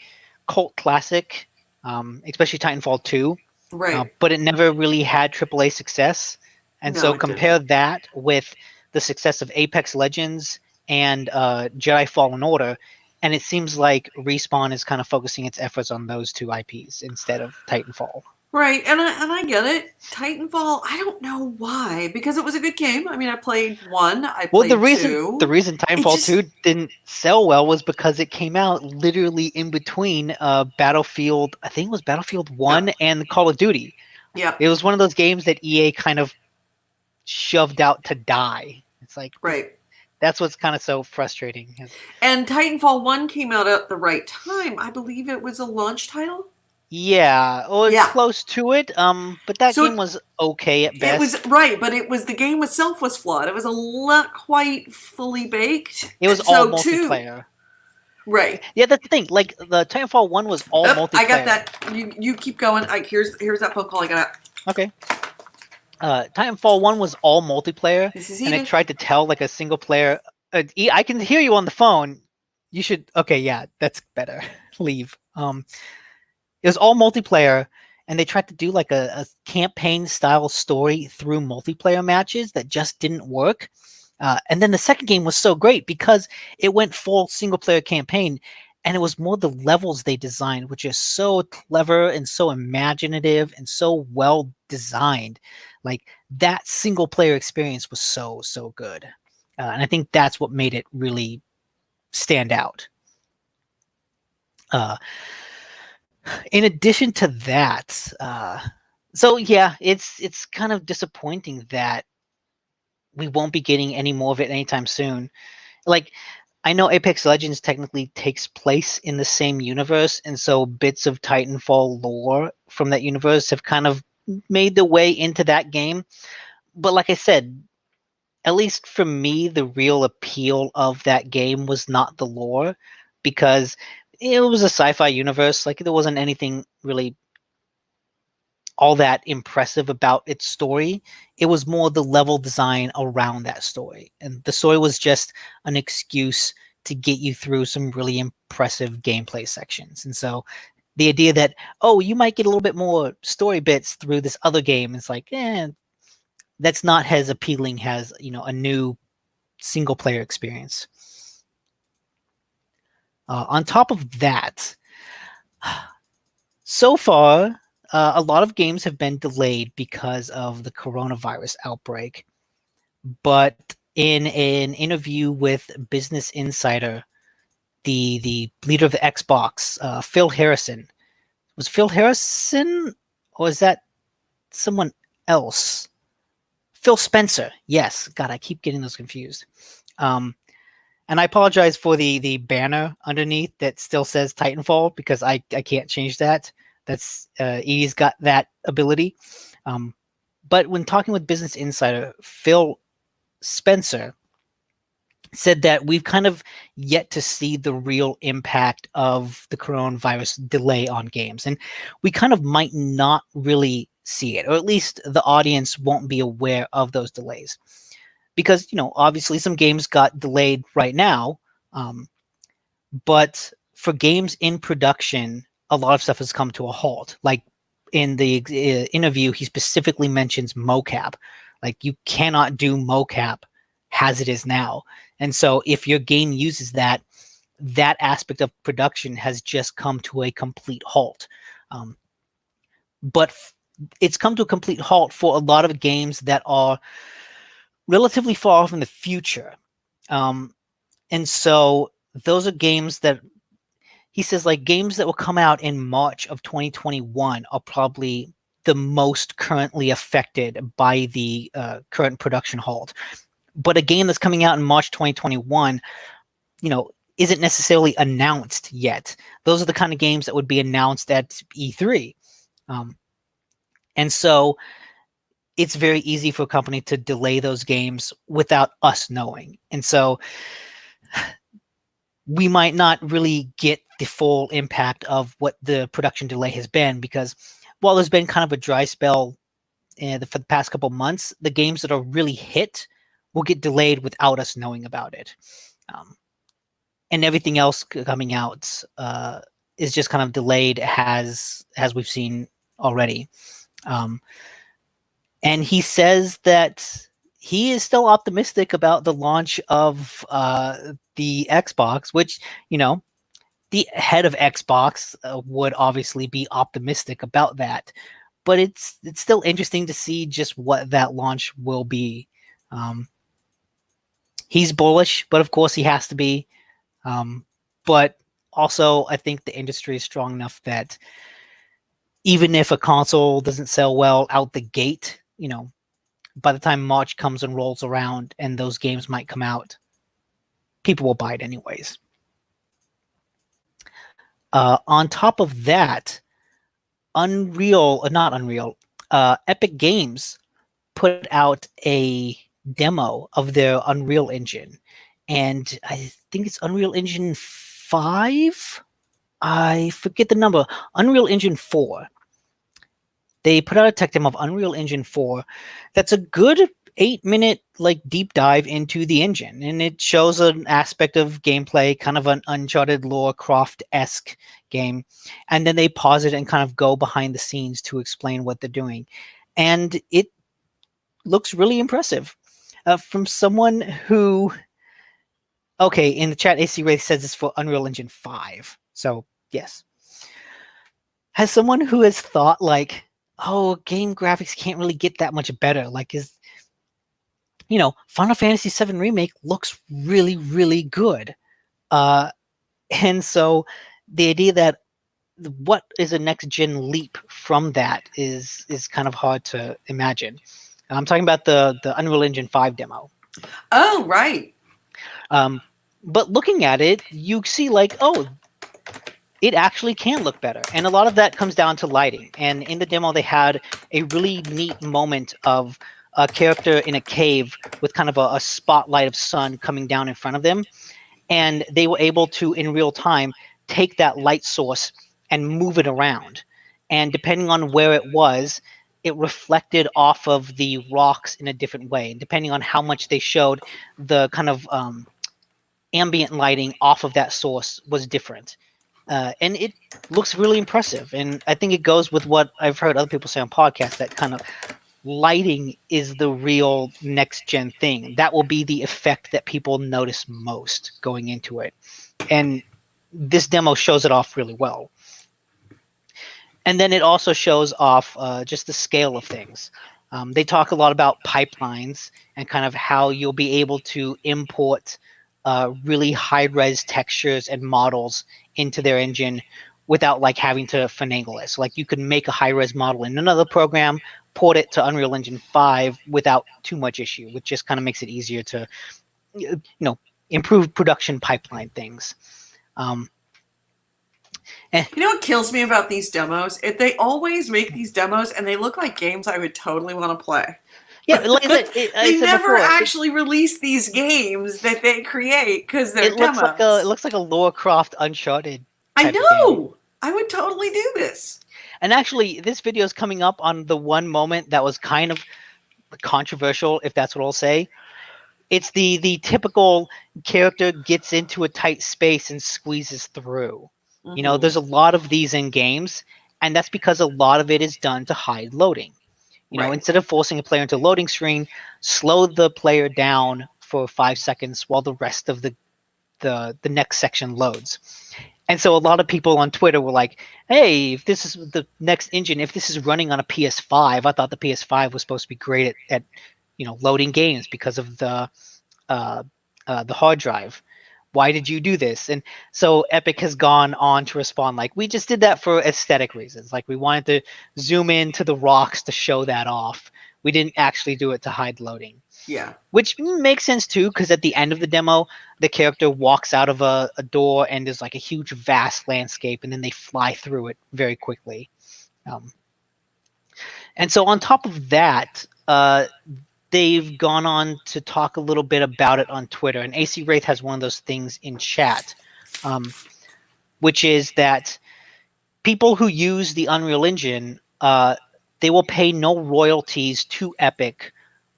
cult classic, especially Titanfall 2, Right. but it never really had AAA success. And No, so it compare didn't. that with the success of Apex Legends and Jedi Fallen Order, and it seems like Respawn is kind of focusing its efforts on those two IPs instead of Titanfall. Right, and I get it. Titanfall, I don't know why, because it was a good game. I mean, I played 1, I Well, the played reason 2. the reason It Titanfall just, 2 didn't sell well was because it came out literally in between Battlefield, I think it was Battlefield 1 yep, and Call of Duty. yep, It was one of those games that EA kind of shoved out to die. It's like right. that's what's kind of so frustrating. And Titanfall 1 came out at the right time. I believe it was a launch title. Yeah, or Yeah. close to it. But that So game was okay at it was best. right, but it was the game itself was flawed. It was not quite fully baked. It was And all so 2, multiplayer. right. Yeah, that's the thing. Like the Titanfall 1 was all Oh, I got multiplayer. that. You keep going. Here's that phone call I got. Okay. Titanfall 1 was all multiplayer, This is and it Edith. tried to tell like a single player. I can hear you on the phone. You should. Okay, yeah, that's better. Leave. It was all multiplayer, and they tried to do like a campaign style story through multiplayer matches that just didn't work. And then the second game was so great because it went full single player campaign, and it was more the levels they designed, which is so clever and so imaginative and so well designed. Like that single player experience was so good, and I think that's what made it really stand out. Uh, in addition to that, so yeah, it's kind of disappointing that we won't be getting any more of it anytime soon. Like I know Apex Legends technically takes place in the same universe, and so bits of Titanfall lore from that universe have kind of made their way into that game. But like I said, at least for me, the real appeal of that game was not the lore, because it was a sci-fi universe. Like there wasn't anything really all that impressive about its story. It was more the level design around that story. And the story was just an excuse to get you through some really impressive gameplay sections. And so the idea that, oh, you might get a little bit more story bits through this other game, it's like, that's not as appealing as, a new single player experience. On top of that, so far, a lot of games have been delayed because of the coronavirus outbreak. But in an interview with Business Insider, the leader of the Xbox, Phil Harrison, was Phil Harrison or is that someone else? Phil Spencer. Yes. God, I keep getting those confused. And I apologize for the banner underneath that still says Titanfall because I can't change that. That's Edie's got that ability. But when talking with Business Insider, Phil Spencer said that we've kind of yet to see the real impact of the coronavirus delay on games. And we kind of might not really see it, or at least the audience won't be aware of those delays. Because, obviously some games got delayed right now. But for games in production, a lot of stuff has come to a halt. Like in the interview, he specifically mentions mocap, Like you cannot do mocap as it is now. And so if your game uses that, that aspect of production has just come to a complete halt. But it's come to a complete halt for a lot of games that are relatively far off in the future. And so those are games that he says, like, games that will come out in March of 2021 are probably the most currently affected by the current production halt. But a game that's coming out in March 2021, isn't necessarily announced yet. Those are the kind of games that would be announced at E3. And so it's very easy for a company to delay those games without us knowing. And so we might not really get the full impact of what the production delay has been, because while there's been kind of a dry spell for the past couple months, the games that are really hit will get delayed without us knowing about it. And everything else coming out is just kind of delayed as we've seen already. And he says that he is still optimistic about the launch of the Xbox, which, the head of Xbox would obviously be optimistic about that. But it's still interesting to see just what that launch will be. He's bullish, but of course he has to be. But also, I think the industry is strong enough that even if a console doesn't sell well out the gate, by the time March comes and rolls around and those games might come out, people will buy it anyways. On top of that, Epic Games put out a demo of their Unreal Engine. And I think it's Unreal Engine 5? I forget the number. Unreal Engine 4. They put out a tech demo of Unreal Engine 4 that's a good 8-minute deep dive into the engine, and it shows an aspect of gameplay, kind of an Uncharted Lara Croft-esque game, and then they pause it and kind of go behind the scenes to explain what they're doing, and it looks really impressive. From someone who, okay, in the chat, AC Ray says it's for Unreal Engine 5, so yes. As someone who has thought game graphics can't really get that much better, Final Fantasy VII Remake looks really, really good. And so the idea that what is a next gen leap from that is kind of hard to imagine. I'm talking about the Unreal Engine 5 demo. Oh, right. But looking at it, you see it actually can look better. And a lot of that comes down to lighting. And in the demo, they had a really neat moment of a character in a cave with kind of a spotlight of sun coming down in front of them. And they were able to, in real time, take that light source and move it around. And depending on where it was, it reflected off of the rocks in a different way. And depending on how much they showed, the kind of ambient lighting off of that source was different. And it looks really impressive. And I think it goes with what I've heard other people say on podcasts, that kind of lighting is the real next gen thing. That will be the effect that people notice most going into it. And this demo shows it off really well. And then it also shows off just the scale of things. They talk a lot about pipelines and kind of how you'll be able to import really high-res textures and models into their engine without having to finagle it. So you could make a high-res model in another program, port it to Unreal Engine 5 without too much issue, which just kind of makes it easier to improve production pipeline things. You know what kills me about these demos? They always make these demos and they look like games I would totally want to play. Yeah, like I said, they never actually release these games that they create because they're demos. It looks like a Lara Croft Uncharted. I know. I would totally do this. And actually, this video is coming up on the one moment that was kind of controversial, if that's what I'll say. It's the typical character gets into a tight space and squeezes through. There's a lot of these in games, and that's because a lot of it is done to hide loading. Right. Instead of forcing a player into a loading screen, slow the player down for 5 seconds while the rest of the next section loads. And so a lot of people on Twitter were like, "Hey, if this is the next engine, if this is running on a PS5, I thought the PS5 was supposed to be great at loading games because of uh, the hard drive. Why did you do this?" And so Epic has gone on to respond like, "We just did that for aesthetic reasons. Like we wanted to zoom into the rocks to show that off. We didn't actually do it to hide loading." Yeah. Which makes sense too, because at the end of the demo, the character walks out of a door and there's like a huge, vast landscape, and then they fly through it very quickly. Um, and so on top of that, they've gone on to talk a little bit about it on Twitter, and AC Wraith has one of those things in chat, which is that people who use the Unreal Engine, they will pay no royalties to Epic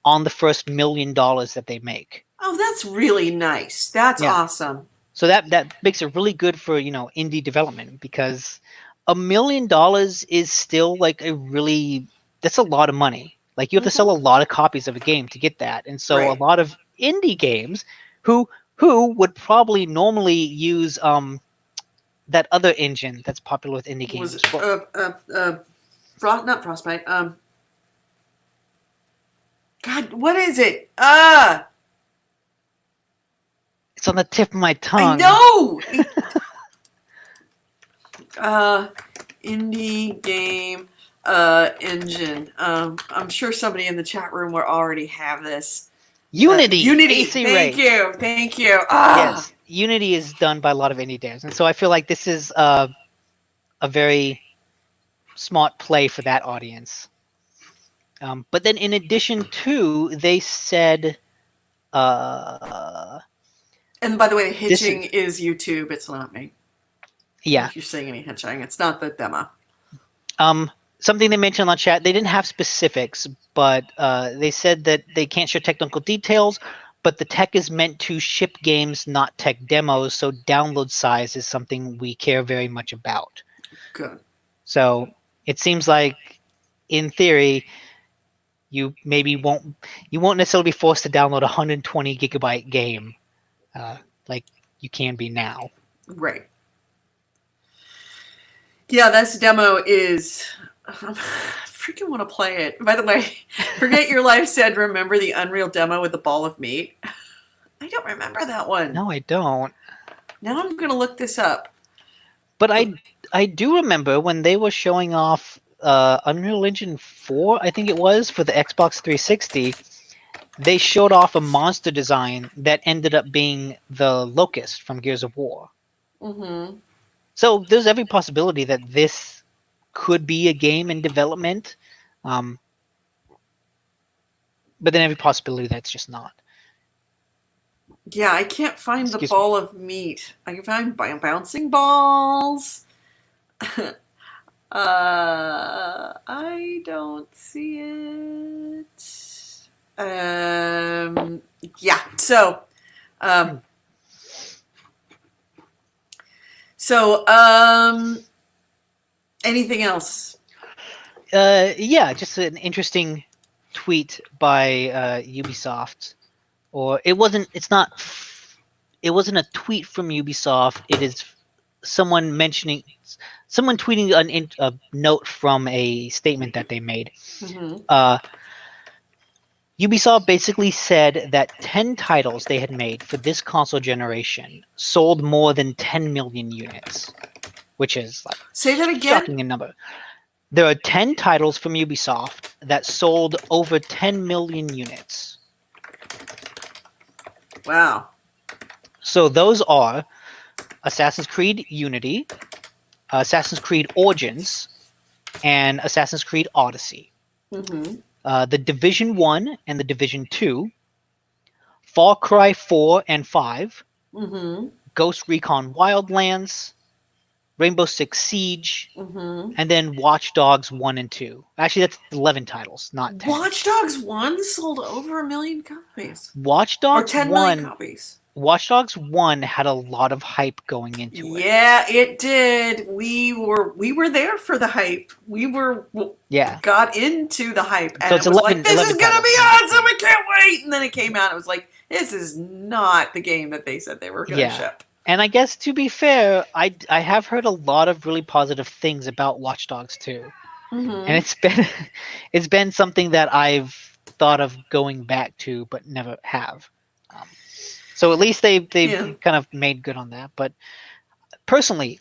on the first $1 million that they make. Oh, that's really nice. That's Yeah. awesome. So that makes it really good for indie development, because $1 million is still like that's a lot of money. Like you have to sell a lot of copies of a game to get that, and so a Right. lot of indie games who would probably normally use that other engine that's popular with indie games. Was not Frostbite. God, what is it? It's on the tip of my I tongue. know. Indie game engine. I'm sure somebody in the chat room will already have this. Unity. Unity. AC Thank Ray. you. Thank you. Yes, Unity is done by a lot of indie devs, and so I feel like this is a very smart play for that audience. But then, in addition to, they said, And by the way, hitching is YouTube. It's not me. Yeah. If you're seeing any hitching, it's not the demo. Something they mentioned on chat, they didn't have specifics, but they said that they can't share technical details, but the tech is meant to ship games, not tech demos, so download size is something we care very much about. Good. So it seems like, in theory, you won't necessarily be forced to download a 120 gigabyte game like you can be now. Right. Yeah, this demo is... I freaking want to play it. By the way, Forget Your Life said, remember the Unreal demo with the ball of meat? I don't remember that one. No, I don't. Now I'm going to look this up. But I do remember when they were showing off Unreal Engine 4, I think it was, for the Xbox 360, they showed off a monster design that ended up being the Locust from Gears of War. Mm-hmm. So there's every possibility that this could be a game in development, but then every possibility that's just not. Yeah, I can't find the Excuse ball of meat. I can find bouncing balls. I don't see it. Yeah. So, anything else? Yeah, just an interesting tweet by Ubisoft. Or it wasn't a tweet from Ubisoft. It is someone tweeting a note from a statement that they made. Mm-hmm. Ubisoft basically said that 10 titles they had made for this console generation sold more than 10 million units, which is like Say that again. shocking in number. There are 10 titles from Ubisoft that sold over 10 million units. Wow. So those are Assassin's Creed Unity, Assassin's Creed Origins, and Assassin's Creed Odyssey. Mm-hmm. The Division 1 and the Division 2, Far Cry 4 and 5, Mm-hmm. Ghost Recon Wildlands, Rainbow Six Siege, Mm-hmm. and then Watch Dogs 1 and 2. Actually, that's 11 titles, not 10. Watch Dogs 1 sold over 1 million copies. Watch Or Dogs 10 1, million copies. Watch Dogs 1 had a lot of hype going into it. Yeah, it did. We were there for the hype. We Yeah. got into the hype, So and it's it was like, 11 this is 11 gonna be titles. awesome. I can't wait. And then it came out. It was like, this is not the game that they said they were gonna Yeah. ship. And I guess to be fair, I have heard a lot of really positive things about Watch Dogs 2. And Mm-hmm. it's been something that I've thought of going back to but never have. So at least they've Yeah. kind of made good on that. But personally,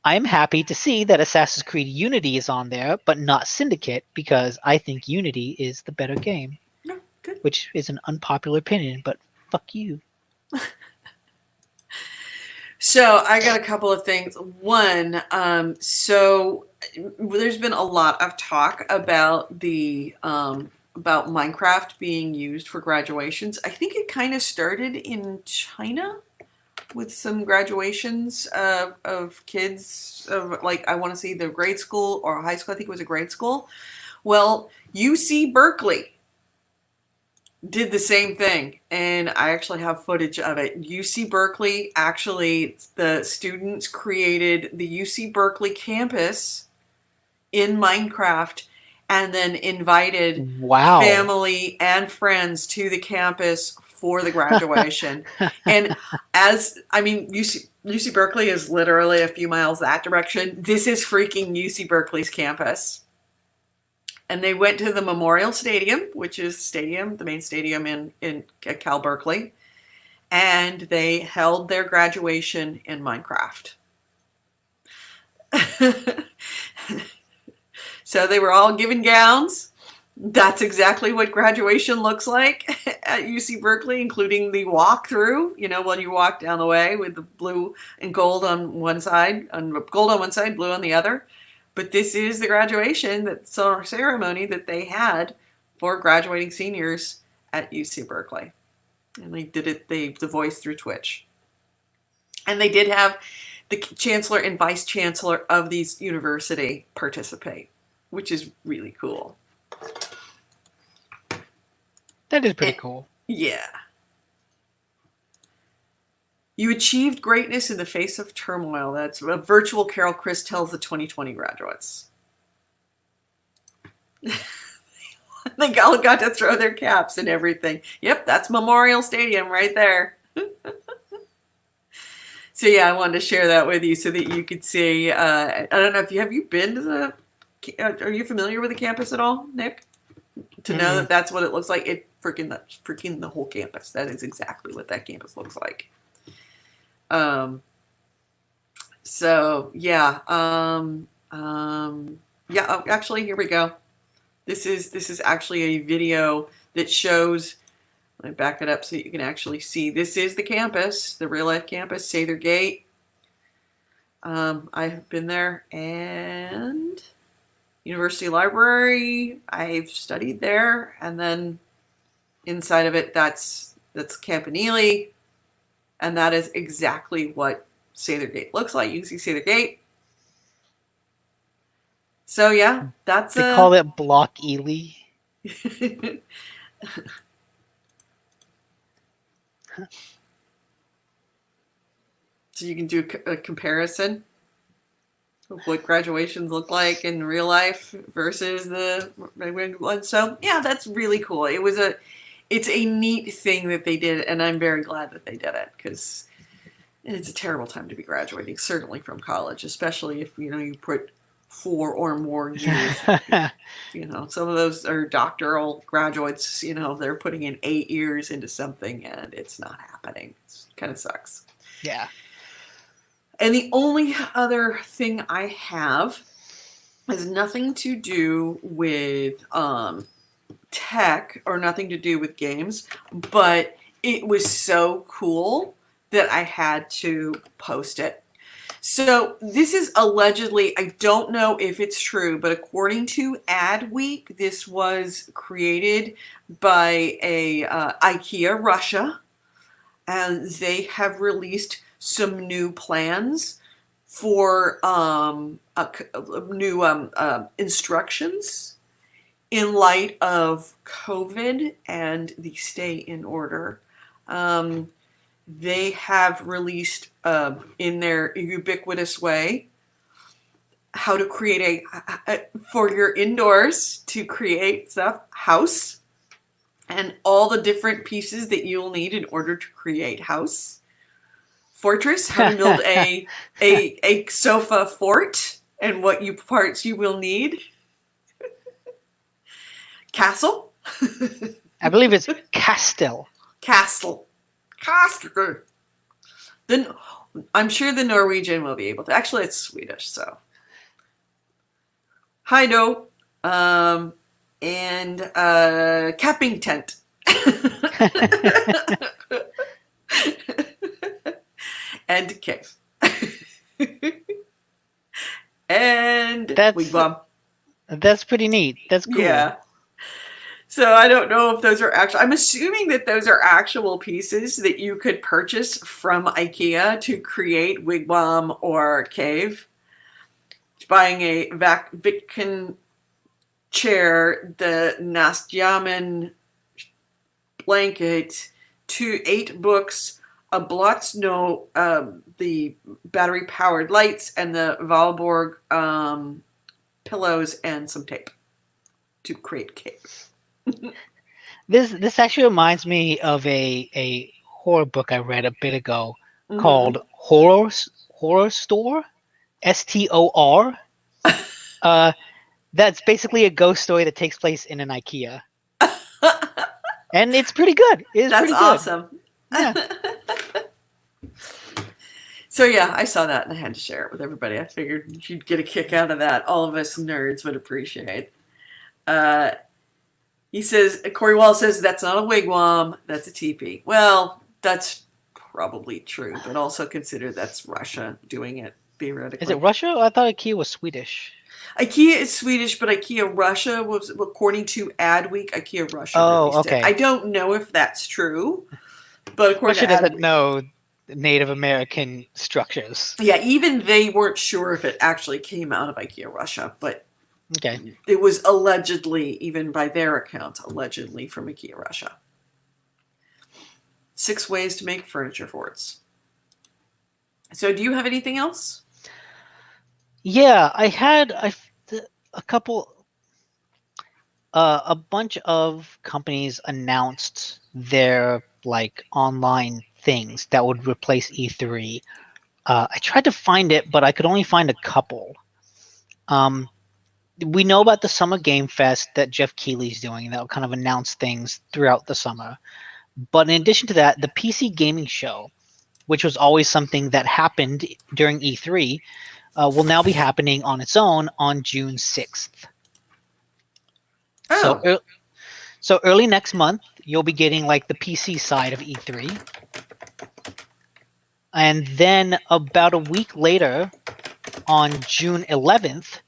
I'm happy to see that Assassin's Creed Unity is on there, but not Syndicate, because I think Unity is the better game, No, good. which is an unpopular opinion, but fuck you. So I got a couple of things. One, so there's been a lot of talk about the about Minecraft being used for graduations. I think it kind of started in China with some graduations of kids of, like, I want to say the grade school or high school. I think it was a grade school. Well, UC Berkeley did the same thing, and I actually have footage of it. UC Berkeley, actually, the students created the UC Berkeley campus in Minecraft and then invited Wow. family and friends to the campus for the graduation. And UC Berkeley is literally a few miles that direction. This is freaking UC Berkeley's campus. And they went to the Memorial Stadium, which is the main stadium in Cal Berkeley, and they held their graduation in Minecraft. So they were all given gowns. That's exactly what graduation looks like at UC Berkeley, including the walkthrough. You know, when you walk down the way with the blue and gold on one side, blue on the other. But this is the graduation ceremony that they had for graduating seniors at UC Berkeley. And they did it, the voice through Twitch. And they did have the chancellor and vice chancellor of the university participate, which is really cool. That is pretty cool. Yeah. You achieved greatness in the face of turmoil. That's a virtual Carol Chris tells the 2020 graduates. They all got to throw their caps and everything. Yep, that's Memorial Stadium right there. So yeah, I wanted to share that with you so that you could see. I don't know if have you been to the? Are you familiar with the campus at all, Nick? To know that that's what it looks like. It freaking the whole campus. That is exactly what that campus looks like. So yeah. Yeah. Oh, actually, here we go. This is actually a video that shows. Let me back it up so you can actually see. This is the campus, the real life campus, Sather Gate. I've been there, and University Library. I've studied there, and then inside of it, that's Campanile, and that is exactly what Sather Gate looks like. You can see Sather Gate. So yeah, that's They call it Block Ely. So you can do a comparison of what graduations look like in real life versus the one. So yeah, that's really cool. It's a neat thing that they did, and I'm very glad that they did it, because it's a terrible time to be graduating, certainly from college, especially if you put 4 or more years. Some of those are doctoral graduates. They're putting in 8 years into something, and it's not happening. It kind of sucks. Yeah. And the only other thing I have has nothing to do with tech or nothing to do with games, but it was so cool that I had to post it. So this is allegedly, I don't know if it's true, but according to Adweek, this was created by IKEA Russia, and they have released some new plans for new instructions in light of COVID and the stay in order They have released in their ubiquitous way how to create for your indoors to create stuff house and all the different pieces that you'll need in order to create house. Fortress, how to build a sofa fort and what parts you will need. Castle. I believe it's Castel. Castle. Then I'm sure the Norwegian will be able to. Actually, it's Swedish, so. Hido. And camping tent. And cave. And wigwam. That's pretty neat. That's cool. Yeah. So I don't know if those are actual. I'm assuming that those are actual pieces that you could purchase from IKEA to create wigwam or cave. Buying a Viken chair, the Nastjaman blanket, 8 books, a Blotsno, the battery-powered lights, and the Valborg pillows, and some tape to create cave. This actually reminds me of a horror book I read a bit ago called Horror Store, STOR. That's basically a ghost story that takes place in an IKEA, and it's pretty good. That's awesome. Yeah. So yeah, I saw that and I had to share it with everybody. I figured you'd get a kick out of that. All of us nerds would appreciate. He says, Corey Wall says, that's not a wigwam, that's a teepee. Well, that's probably true, but also consider that's Russia doing it, theoretically. Is it Russia? I thought IKEA was Swedish. IKEA is Swedish, but IKEA Russia was, according to Adweek, IKEA Russia released it. I don't know if that's true, but according Russia to doesn't know Native American structures. Yeah, even they weren't sure if it actually came out of IKEA Russia, but okay, it was allegedly, even by their account, allegedly from IKEA Russia. 6 ways to make furniture forts. So do you have anything else? Yeah, I had a couple, a bunch of companies announced their online things that would replace E3. I tried to find it, but I could only find a couple. We know about the Summer Game Fest that Jeff Keighley's doing that will kind of announce things throughout the summer. But in addition to that, the PC Gaming Show, which was always something that happened during E3, will now be happening on its own on June 6th. Oh. So early next month, you'll be getting the PC side of E3. And then about a week later, on June 11th,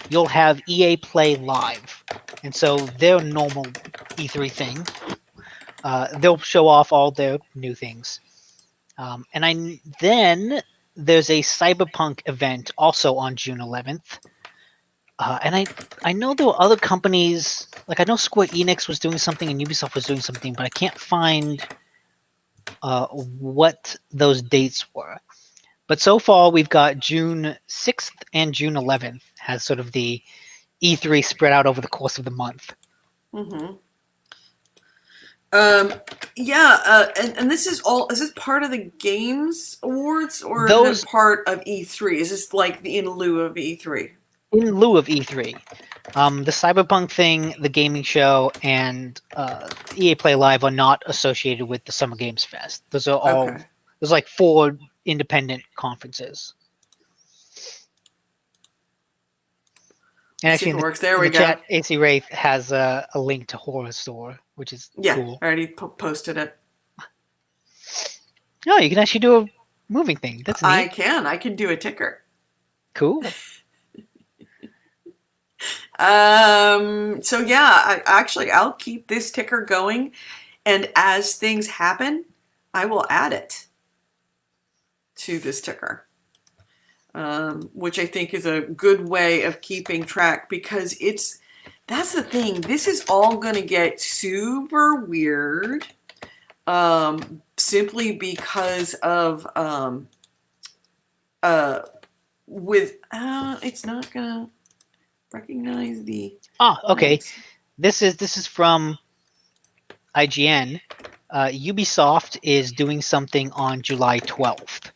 you'll have EA Play Live. And so their normal E3 thing, they'll show off all their new things. And then there's a Cyberpunk event also on June 11th. And I know there were other companies, I know Square Enix was doing something and Ubisoft was doing something, but I can't find what those dates were. But so far, we've got June 6th and June 11th has sort of the E3 spread out over the course of the month. Mm-hmm. And this is this part of the Games Awards or is it part of E3? Is this in lieu of E3? In lieu of E3. The Cyberpunk thing, the gaming show, and EA Play Live are not associated with the Summer Games Fest. Those are all, there's 4 independent conferences. And actually, in the chat, AC Wraith has a link to Horror Store, which is cool. I already posted it. Oh, you can actually do a moving thing. That's neat. I can do a ticker. Cool. So yeah, I'll keep this ticker going, and as things happen, I will add it to this ticker, which I think is a good way of keeping track, because that's the thing. This is all going to get super weird. simply because of it's not gonna recognize the Okay. links. This is from IGN. Ubisoft is doing something on July 12th.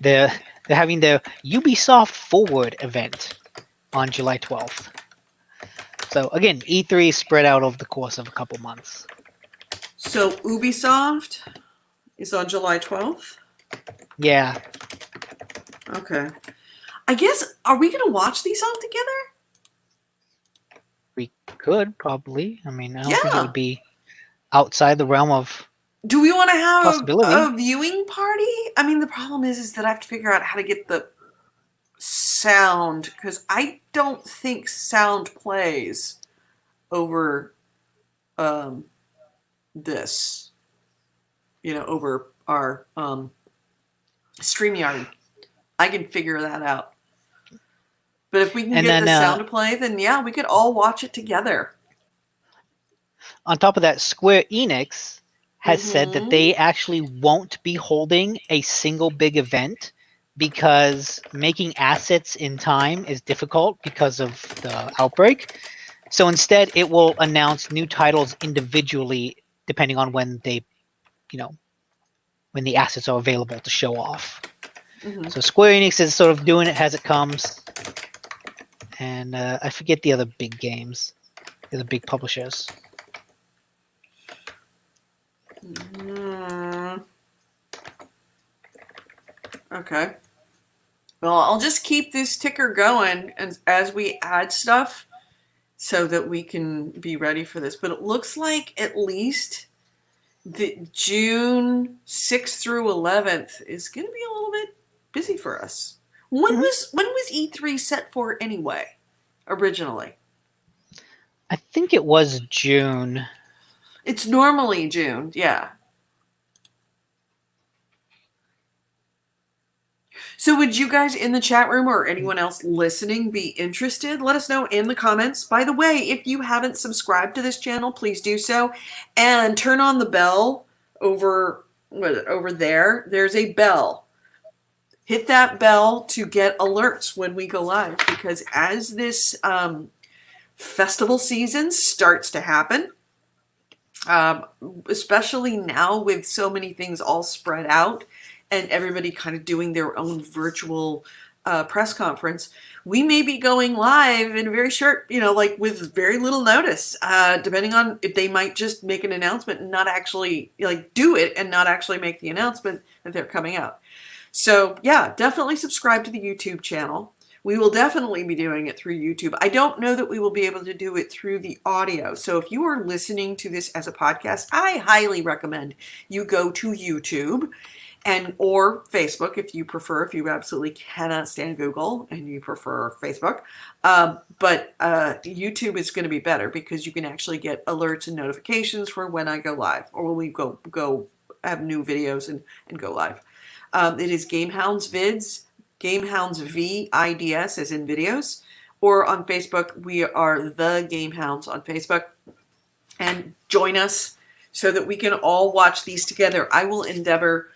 They're having their Ubisoft Forward event on July 12th. So again, E3 is spread out over the course of a couple months. So Ubisoft is on July 12th. Yeah. Okay. I guess, are we going to watch these all together? We could probably. I mean, I don't think it Yeah. would be outside the realm of Do we want to have possibility. a viewing party? I mean, the problem is that I have to figure out how to get the sound, because I don't think sound plays over this, over our StreamYard. I can figure that out. But if we can And get then, the sound to play, then yeah, we could all watch it together. On top of that, Square Enix has said that Mhm. they actually won't be holding a single big event because making assets in time is difficult because of the outbreak. So instead, it will announce new titles individually depending on when they, when the assets are available to show off. Mhm. So Square Enix is sort of doing it as it comes. And I forget the other big games, the other big publishers. Okay. Well, I'll just keep this ticker going as we add stuff so that we can be ready for this. But it looks like at least the June 6th through 11th is going to be a little bit busy for us. When was E3 set for anyway, originally? I think it was June. It's normally June, yeah. So would you guys in the chat room or anyone else listening be interested? Let us know in the comments. By the way, if you haven't subscribed to this channel, please do so. And turn on the bell over there. There's a bell. Hit that bell to get alerts when we go live, because as this festival season starts to happen, especially now with so many things all spread out and everybody kind of doing their own virtual press conference, we may be going live in a very short, like with very little notice, depending on if they might just make an announcement and not actually do it and not actually make the announcement that they're coming out. So yeah, definitely subscribe to the YouTube channel. We will definitely be doing it through YouTube. I don't know that we will be able to do it through the audio. So if you are listening to this as a podcast, I highly recommend you go to YouTube or Facebook if you prefer, if you absolutely cannot stand Google and you prefer Facebook. But YouTube is going to be better because you can actually get alerts and notifications for when I go live or when we go have new videos and go live. It is GameHounds Vids, GameHounds VIDS as in videos, or on Facebook, we are the GameHounds on Facebook. And join us so that we can all watch these together. I will endeavor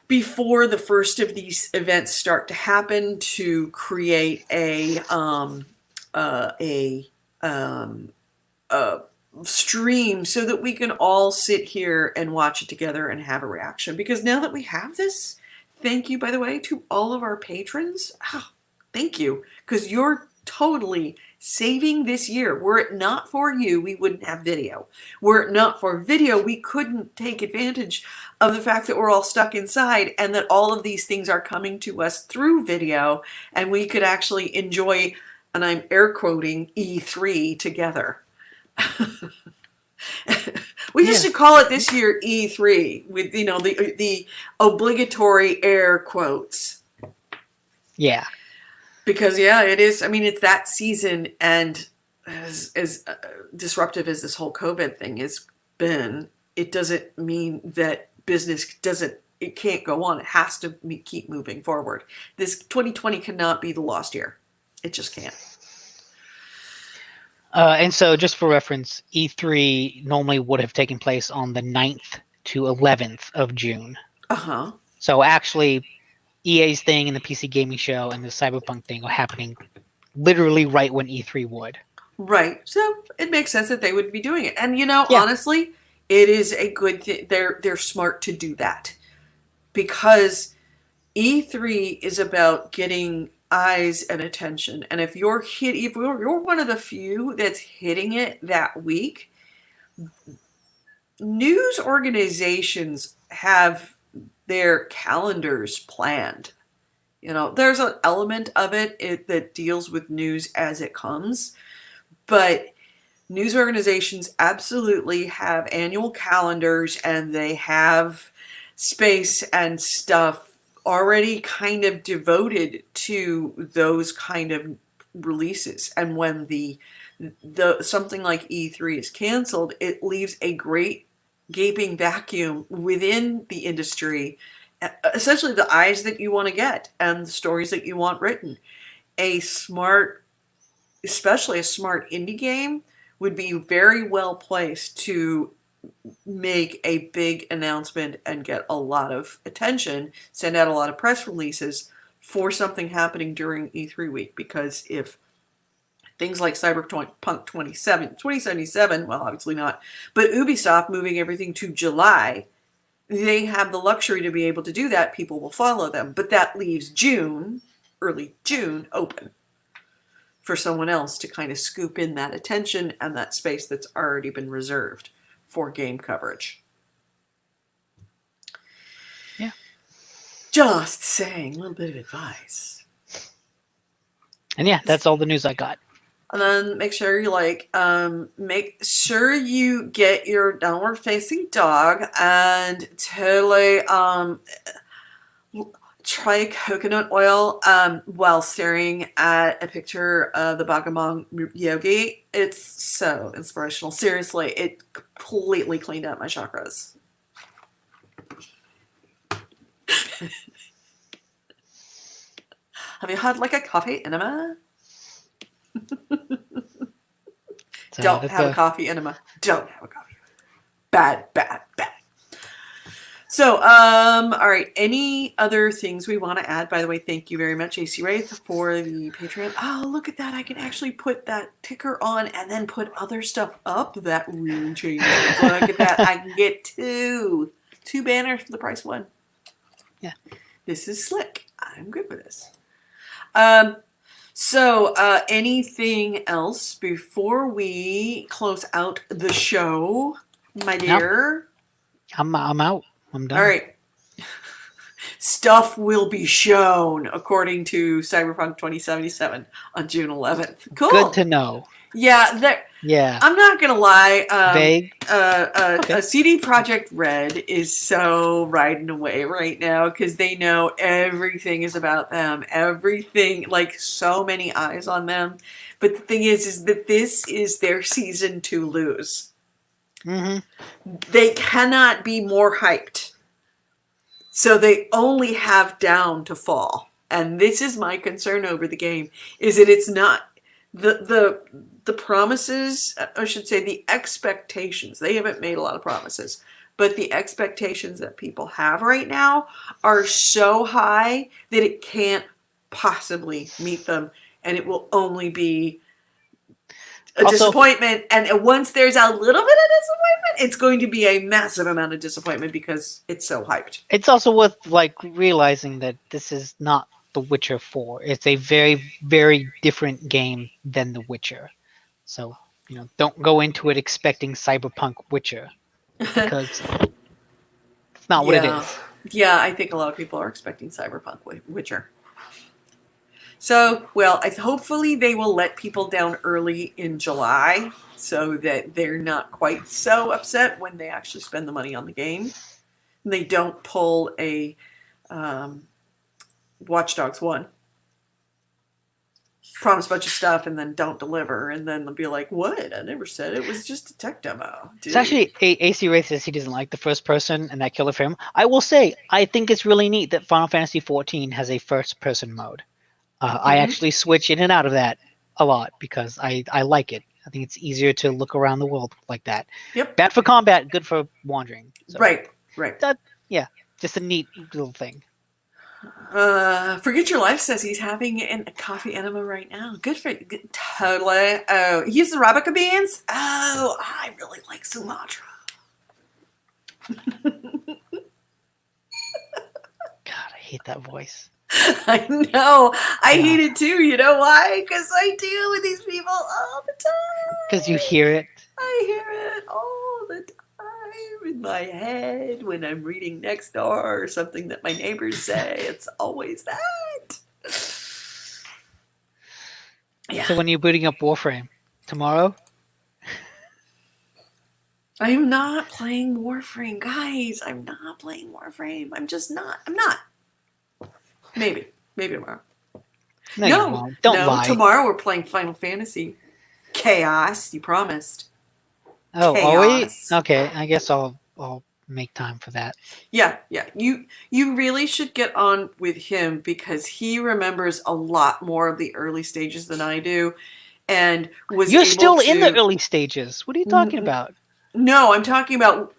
before the first of these events start to happen to create a stream so that we can all sit here and watch it together and have a reaction. Because now that we have this, thank you, by the way, to all of our patrons. Oh, thank you, because you're totally saving this year. Were it not for you, we wouldn't have video. Were it not for video, we couldn't take advantage of the fact that we're all stuck inside and that all of these things are coming to us through video, and we could actually enjoy, and I'm air quoting, E3 together. We just should call it this year E3 with the obligatory air quotes. Yeah. Because it is. I mean, it's that season, and as disruptive as this whole COVID thing has been, it doesn't mean that business it can't go on. It has to keep moving forward. This 2020 cannot be the lost year. It just can't. And so just for reference, E3 normally would have taken place on the 9th to 11th of June. Uh-huh. So actually, EA's thing and the PC gaming show and the Cyberpunk thing are happening literally right when E3 would. Right. So it makes sense that they would be doing it. And you know, Yeah. honestly, it is a good thing. They're smart to do that. Because E3 is about getting eyes and attention. And if you're one of the few that's hitting it that week, news organizations have their calendars planned. You know, there's an element of it that deals with news as it comes, but news organizations absolutely have annual calendars and they have space and stuff already kind of devoted to those kind of releases. And when the something like E3 is canceled, it leaves a great gaping vacuum within the industry, essentially the eyes that you want to get and the stories that you want written. Especially a smart indie game would be very well placed to make a big announcement and get a lot of attention, send out a lot of press releases for something happening during E3 week. Because if things like Cyberpunk 2077, well, obviously not, but Ubisoft moving everything to July, they have the luxury to be able to do that. People will follow them. But that leaves early June, open for someone else to kind of scoop in that attention and that space that's already been reserved for game coverage. Yeah. Just saying, a little bit of advice. And yeah, that's all the news I got. And then make sure you get your downward facing dog and totally try coconut oil while staring at a picture of the Bagamong yogi. It's so inspirational. Seriously, it completely cleaned out my chakras. Have you had like a coffee enema? Don't have a coffee enema. Don't have a coffee enema. Bad. So, all right. Any other things we want to add? By the way, thank you very much, AC Wraith, for the Patreon. Oh, look at that. I can actually put that ticker on and then put other stuff up. That really changes things. Look at that. I can get two banners for the price of one. Yeah. This is slick. I'm good with this. So, anything else before we close out the show, my dear? No. I'm out. I'm done. All right. Stuff will be shown according to Cyberpunk 2077 on June 11th. Cool. Good to know. Yeah, Yeah. I'm not gonna lie. Vague. Okay. CD Projekt Red is so riding away right now because they know everything is about them. Everything, like so many eyes on them. But the thing is that this is their season to lose. Mm-hmm. They cannot be more hyped. So they only have down to fall. And this is my concern over the game, is that it's not the promises, I should say the expectations. They haven't made a lot of promises, but the expectations that people have right now are so high that it can't possibly meet them. And it will only be a disappointment. And once there's a little bit of disappointment, it's going to be a massive amount of disappointment because it's so hyped. It's also worth realizing that this is not The Witcher 4. It's a very, very different game than The Witcher. So, don't go into it expecting Cyberpunk Witcher because it's not what it is. Yeah, I think a lot of people are expecting Cyberpunk Witcher. So, well, hopefully they will let people down early in July so that they're not quite so upset when they actually spend the money on the game. And they don't pull a Watch Dogs 1. Promise a bunch of stuff and then don't deliver. And then they'll be like, what? I never said it was just a tech demo. Dude. It's actually, AC Wraith says he doesn't like the first person and that killer for him. I will say, I think it's really neat that Final Fantasy XIV has a first person mode. I actually switch in and out of that a lot because I like it. I think it's easier to look around the world like that. Yep. Bad for combat, good for wandering. So. Right. Right. Yeah, just a neat little thing. Forget Your Life says he's having a coffee enema right now. Good for you. Totally. Oh, he's the Arabica beans? Oh, I really like Sumatra. God, I hate that voice. I know. I Yeah. hate it too. You know why? Because I deal with these people all the time. Because you hear it. I hear it all the time in my head when I'm reading next door or something that my neighbors say. It's always that. Yeah. So when you're booting up Warframe tomorrow, I'm not playing Warframe, guys. I'm not playing Warframe. I'm just not. I'm not. Maybe tomorrow. no, you won't. Don't no. lie. Tomorrow we're playing Final Fantasy Chaos. You promised. Oh, are we? Chaos. Okay, I guess I'll make time for that. Yeah. You really should get on with him because he remembers a lot more of the early stages than I do, and was You're able still to. in the early stages. What are you talking about? No, I'm talking about.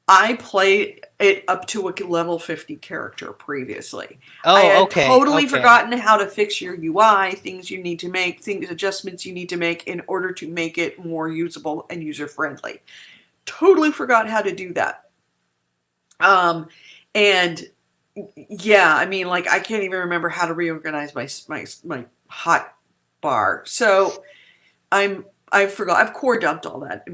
I played it up to a level 50 character previously. Oh, I had okay. totally okay. forgotten how to fix your UI, things you need to make, things adjustments you need to make in order to make it more usable and user friendly. Totally forgot how to do that. And yeah, I mean, like I can't even remember how to reorganize my hot bar. So I forgot. I've core dumped all that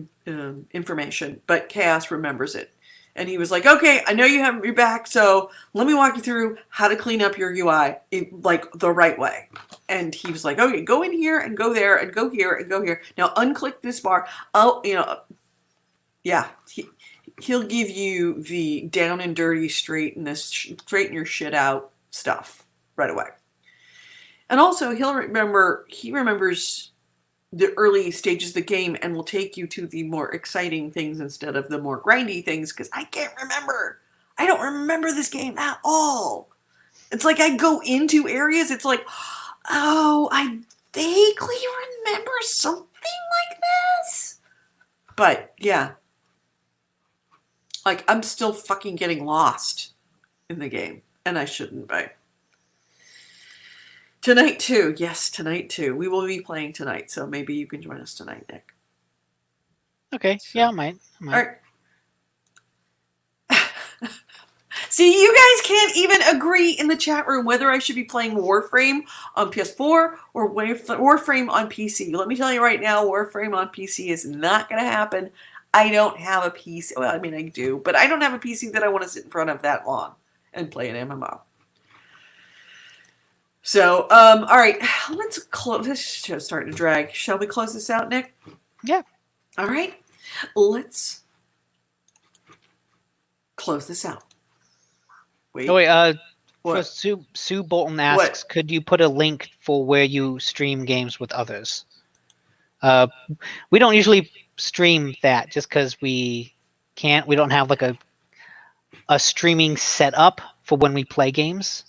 information, but Chaos remembers it. And he was like, "Okay, I know you have your back, so let me walk you through how to clean up your UI like the right way." And he was like, "Okay, go in here and go there and go here and go here. Now unclick this bar. Oh, yeah." He'll give you the down and dirty, straighten your shit out stuff right away. And also, he remembers the early stages of the game and will take you to the more exciting things instead of the more grindy things because I can't remember. I don't remember this game at all. It's like I go into areas, it's like, oh, I vaguely remember something like this. But yeah. Like I'm still fucking getting lost in the game. And I shouldn't be. Tonight too. Yes, tonight too. We will be playing tonight, so maybe you can join us tonight, Nick. Okay. Yeah, I might. All right. See, you guys can't even agree in the chat room whether I should be playing Warframe on PS4 or Warframe on PC. Let me tell you right now, Warframe on PC is not going to happen. I don't have a PC. Well, I mean, I do, but I don't have a PC that I want to sit in front of that long and play an MMO. So, all right, let's close. This show's starting to drag. Shall we close this out, Nick? Yeah. All right, let's close this out. Wait. Oh wait. What? Sue Bolton asks, could you put a link for where you stream games with others? We don't usually stream that just because we can't. We don't have like a streaming setup for when we play games.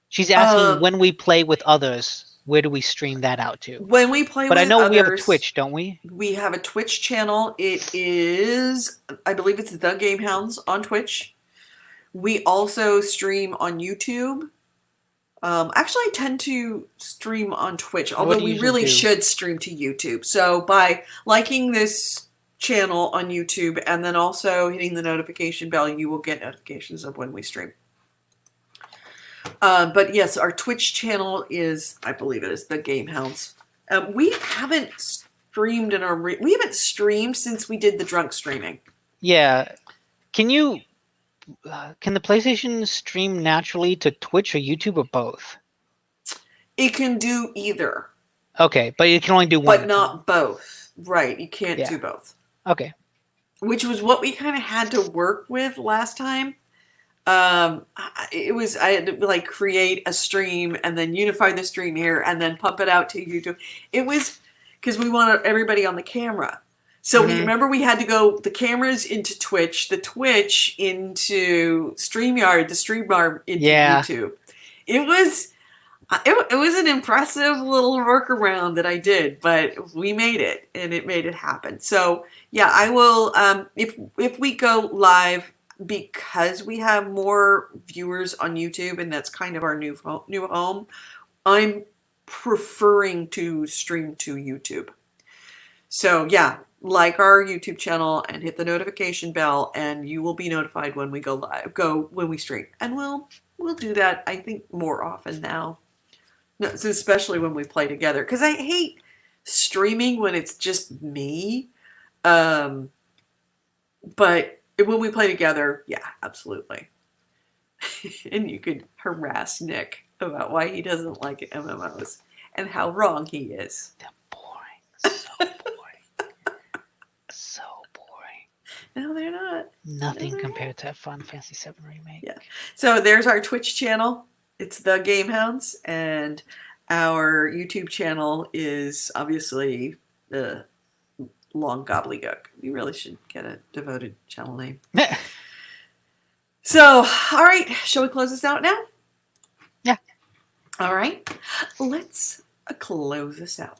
She's asking when we play with others, where do we stream that out to? When we play but with I know others, we have a Twitch, don't we? We have a Twitch channel. It is, I believe it's the GameHounds on Twitch. We also stream on YouTube. Actually, I tend to stream on Twitch, although we really should stream to YouTube. So by liking this channel on YouTube and then also hitting the notification bell, you will get notifications of when we stream. But yes, our Twitch channel is, I believe it is the GameHounds. We haven't streamed we haven't streamed since we did the drunk streaming. Yeah. Can the PlayStation stream naturally to Twitch or YouTube or both? It can do either. Okay, but it can only do one. But not both. Right, you can't do both. Okay. Which was what we kind of had to work with last time. I had to like create a stream and then unify the stream here and then pump it out to YouTube. It was because we wanted everybody on the camera. So we remember we had to go the cameras into Twitch, the Twitch into StreamYard, the StreamYard into YouTube. It was, It was an impressive little workaround that I did, but we made it, and it made it happen. So yeah, I will. If we go live, because we have more viewers on YouTube, and that's kind of our new home. I'm preferring to stream to YouTube. So yeah, like our YouTube channel and hit the notification bell, and you will be notified when we go live, when we stream, and we'll do that. I think more often now, no, especially when we play together, because I hate streaming when it's just me. Um, but when we play together, yeah, absolutely. And you could harass Nick about why he doesn't like MMOs and how wrong he is. They're boring. So boring. So boring. No, they're not. Nothing compared to Final Fantasy VII Remake. Yeah. So there's our Twitch channel. It's the GameHounds, and our YouTube channel is obviously the long gobbledygook. You really should get a devoted channel name. So, all right, shall we close this out now? Yeah. All right, let's close this out.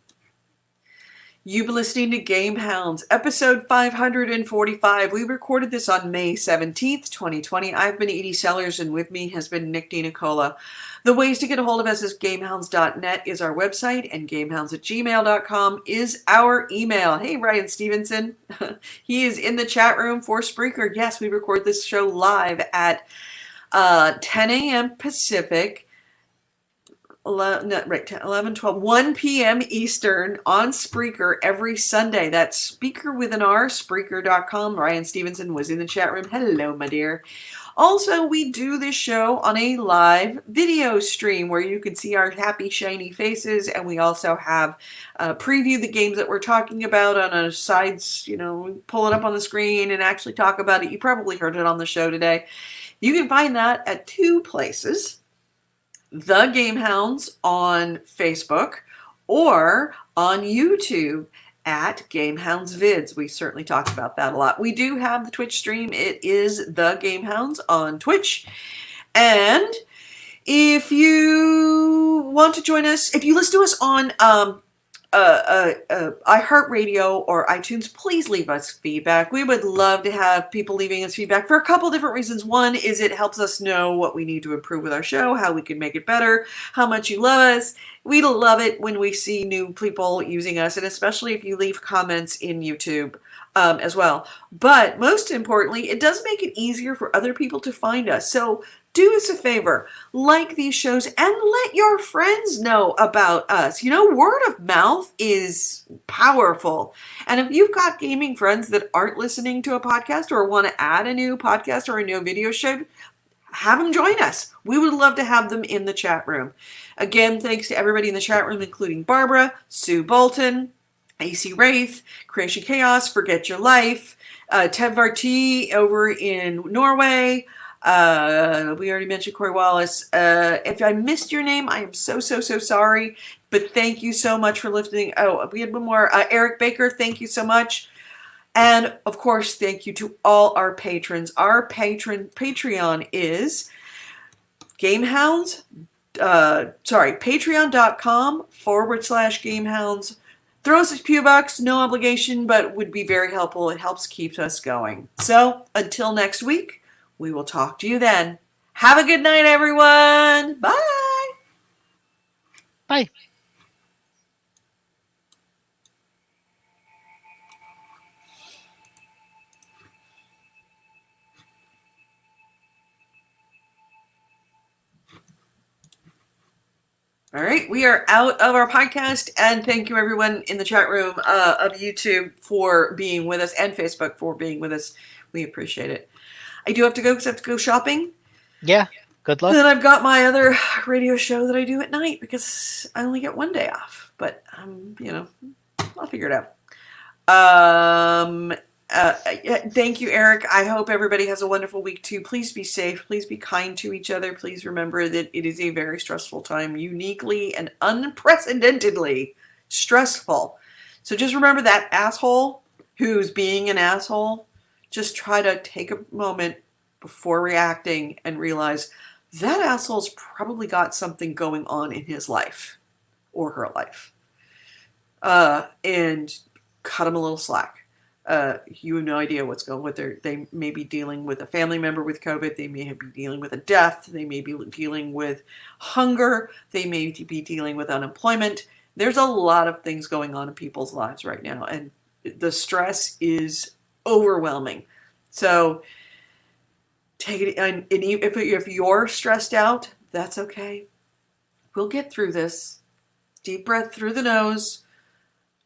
You've been listening to GameHounds, episode 545. We recorded this on May 17th, 2020. I've been Edie Sellers, and with me has been Nick DiNicola. The ways to get a hold of us is gamehounds.net is our website, and gamehounds@gmail.com is our email. Hey, Ryan Stevenson. He is in the chat room for Spreaker. Yes, we record this show live at 10 a.m. Pacific. 11, 12, 1 p.m. Eastern on Spreaker every Sunday. That's Speaker with an R, Spreaker.com. Ryan Stevenson was in the chat room. Hello, my dear. Also, we do this show on a live video stream where you can see our happy, shiny faces, and we also have preview the games that we're talking about on a sides, pull it up on the screen and actually talk about it. You probably heard it on the show today. You can find that at two places. The GameHounds on Facebook or on YouTube at GameHounds Vids. We certainly talk about that a lot. We do have the Twitch stream. It is the GameHounds on Twitch. And if you want to join us, if you listen to us on iHeartRadio or iTunes, please leave us feedback. We would love to have people leaving us feedback for a couple different reasons. One is it helps us know what we need to improve with our show, how we can make it better, how much you love us. We love it when we see new people using us, and especially if you leave comments in YouTube as well. But most importantly, it does make it easier for other people to find us. So do us a favor, like these shows and let your friends know about us. Word of mouth is powerful. And if you've got gaming friends that aren't listening to a podcast or want to add a new podcast or a new video show, have them join us. We would love to have them in the chat room. Again, thanks to everybody in the chat room, including Barbara, Sue Bolton, AC Wraith, Creation Chaos, Forget Your Life, Tev Varti over in Norway. We already mentioned Corey Wallace. If I missed your name, I am so sorry. But thank you so much for listening. Oh, we had one more. Eric Baker, thank you so much. And of course, thank you to all our patrons. Our Patreon is patreon.com/gamehounds. Throw us a few bucks, no obligation, but would be very helpful. It helps keep us going. So until next week, we will talk to you then. Have a good night, everyone. Bye. Bye. All right, we are out of our podcast, and thank you everyone in the chat room of YouTube for being with us, and Facebook for being with us. We appreciate it. I do have to go because I have to go shopping. Yeah, good luck. And then I've got my other radio show that I do at night because I only get one day off. But, I'll figure it out. Thank you, Eric. I hope everybody has a wonderful week too. Please be safe. Please be kind to each other. Please remember that it is a very stressful time, uniquely and unprecedentedly stressful. So just remember that asshole who's being an asshole. Just try to take a moment before reacting and realize that asshole's probably got something going on in his life or her life. And cut them a little slack. You have no idea what's going with they may be dealing with a family member with COVID. They may be dealing with a death. They may be dealing with hunger. They may be dealing with unemployment. There's a lot of things going on in people's lives right now, and the stress is overwhelming. So take it, and if you're stressed out, that's okay. We'll get through this. Deep breath through the nose,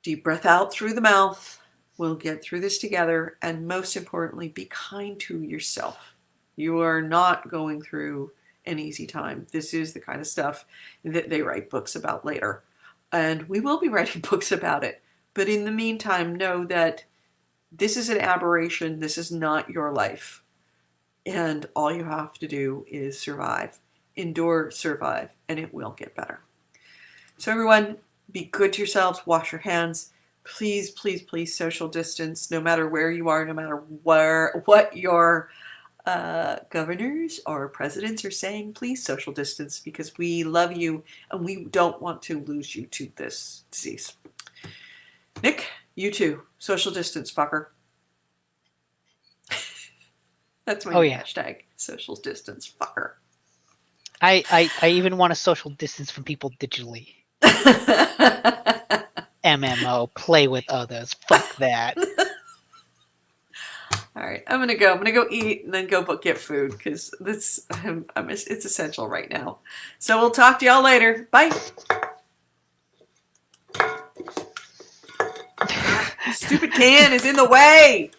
deep breath out through the mouth. We'll get through this together, and most importantly, be kind to yourself. You are not going through an easy time. This is the kind of stuff that they write books about later, and we will be writing books about it. But in the meantime, know that this is an aberration. This is not your life, and all you have to do is survive, endure, survive, and it will get better. So everyone, be good to yourselves. Wash your hands. Please, please, please social distance, no matter where you are, no matter what your governors or presidents are saying. Please social distance, because we love you and we don't want to lose you to this disease. Nick, you too. Social distance, fucker. That's my new hashtag. Social distance, fucker. I even want to social distance from people digitally. MMO, play with others. Fuck that. All right, I'm gonna go eat and then go get food, because it's essential right now. So we'll talk to y'all later. Bye. Stupid can is in the way.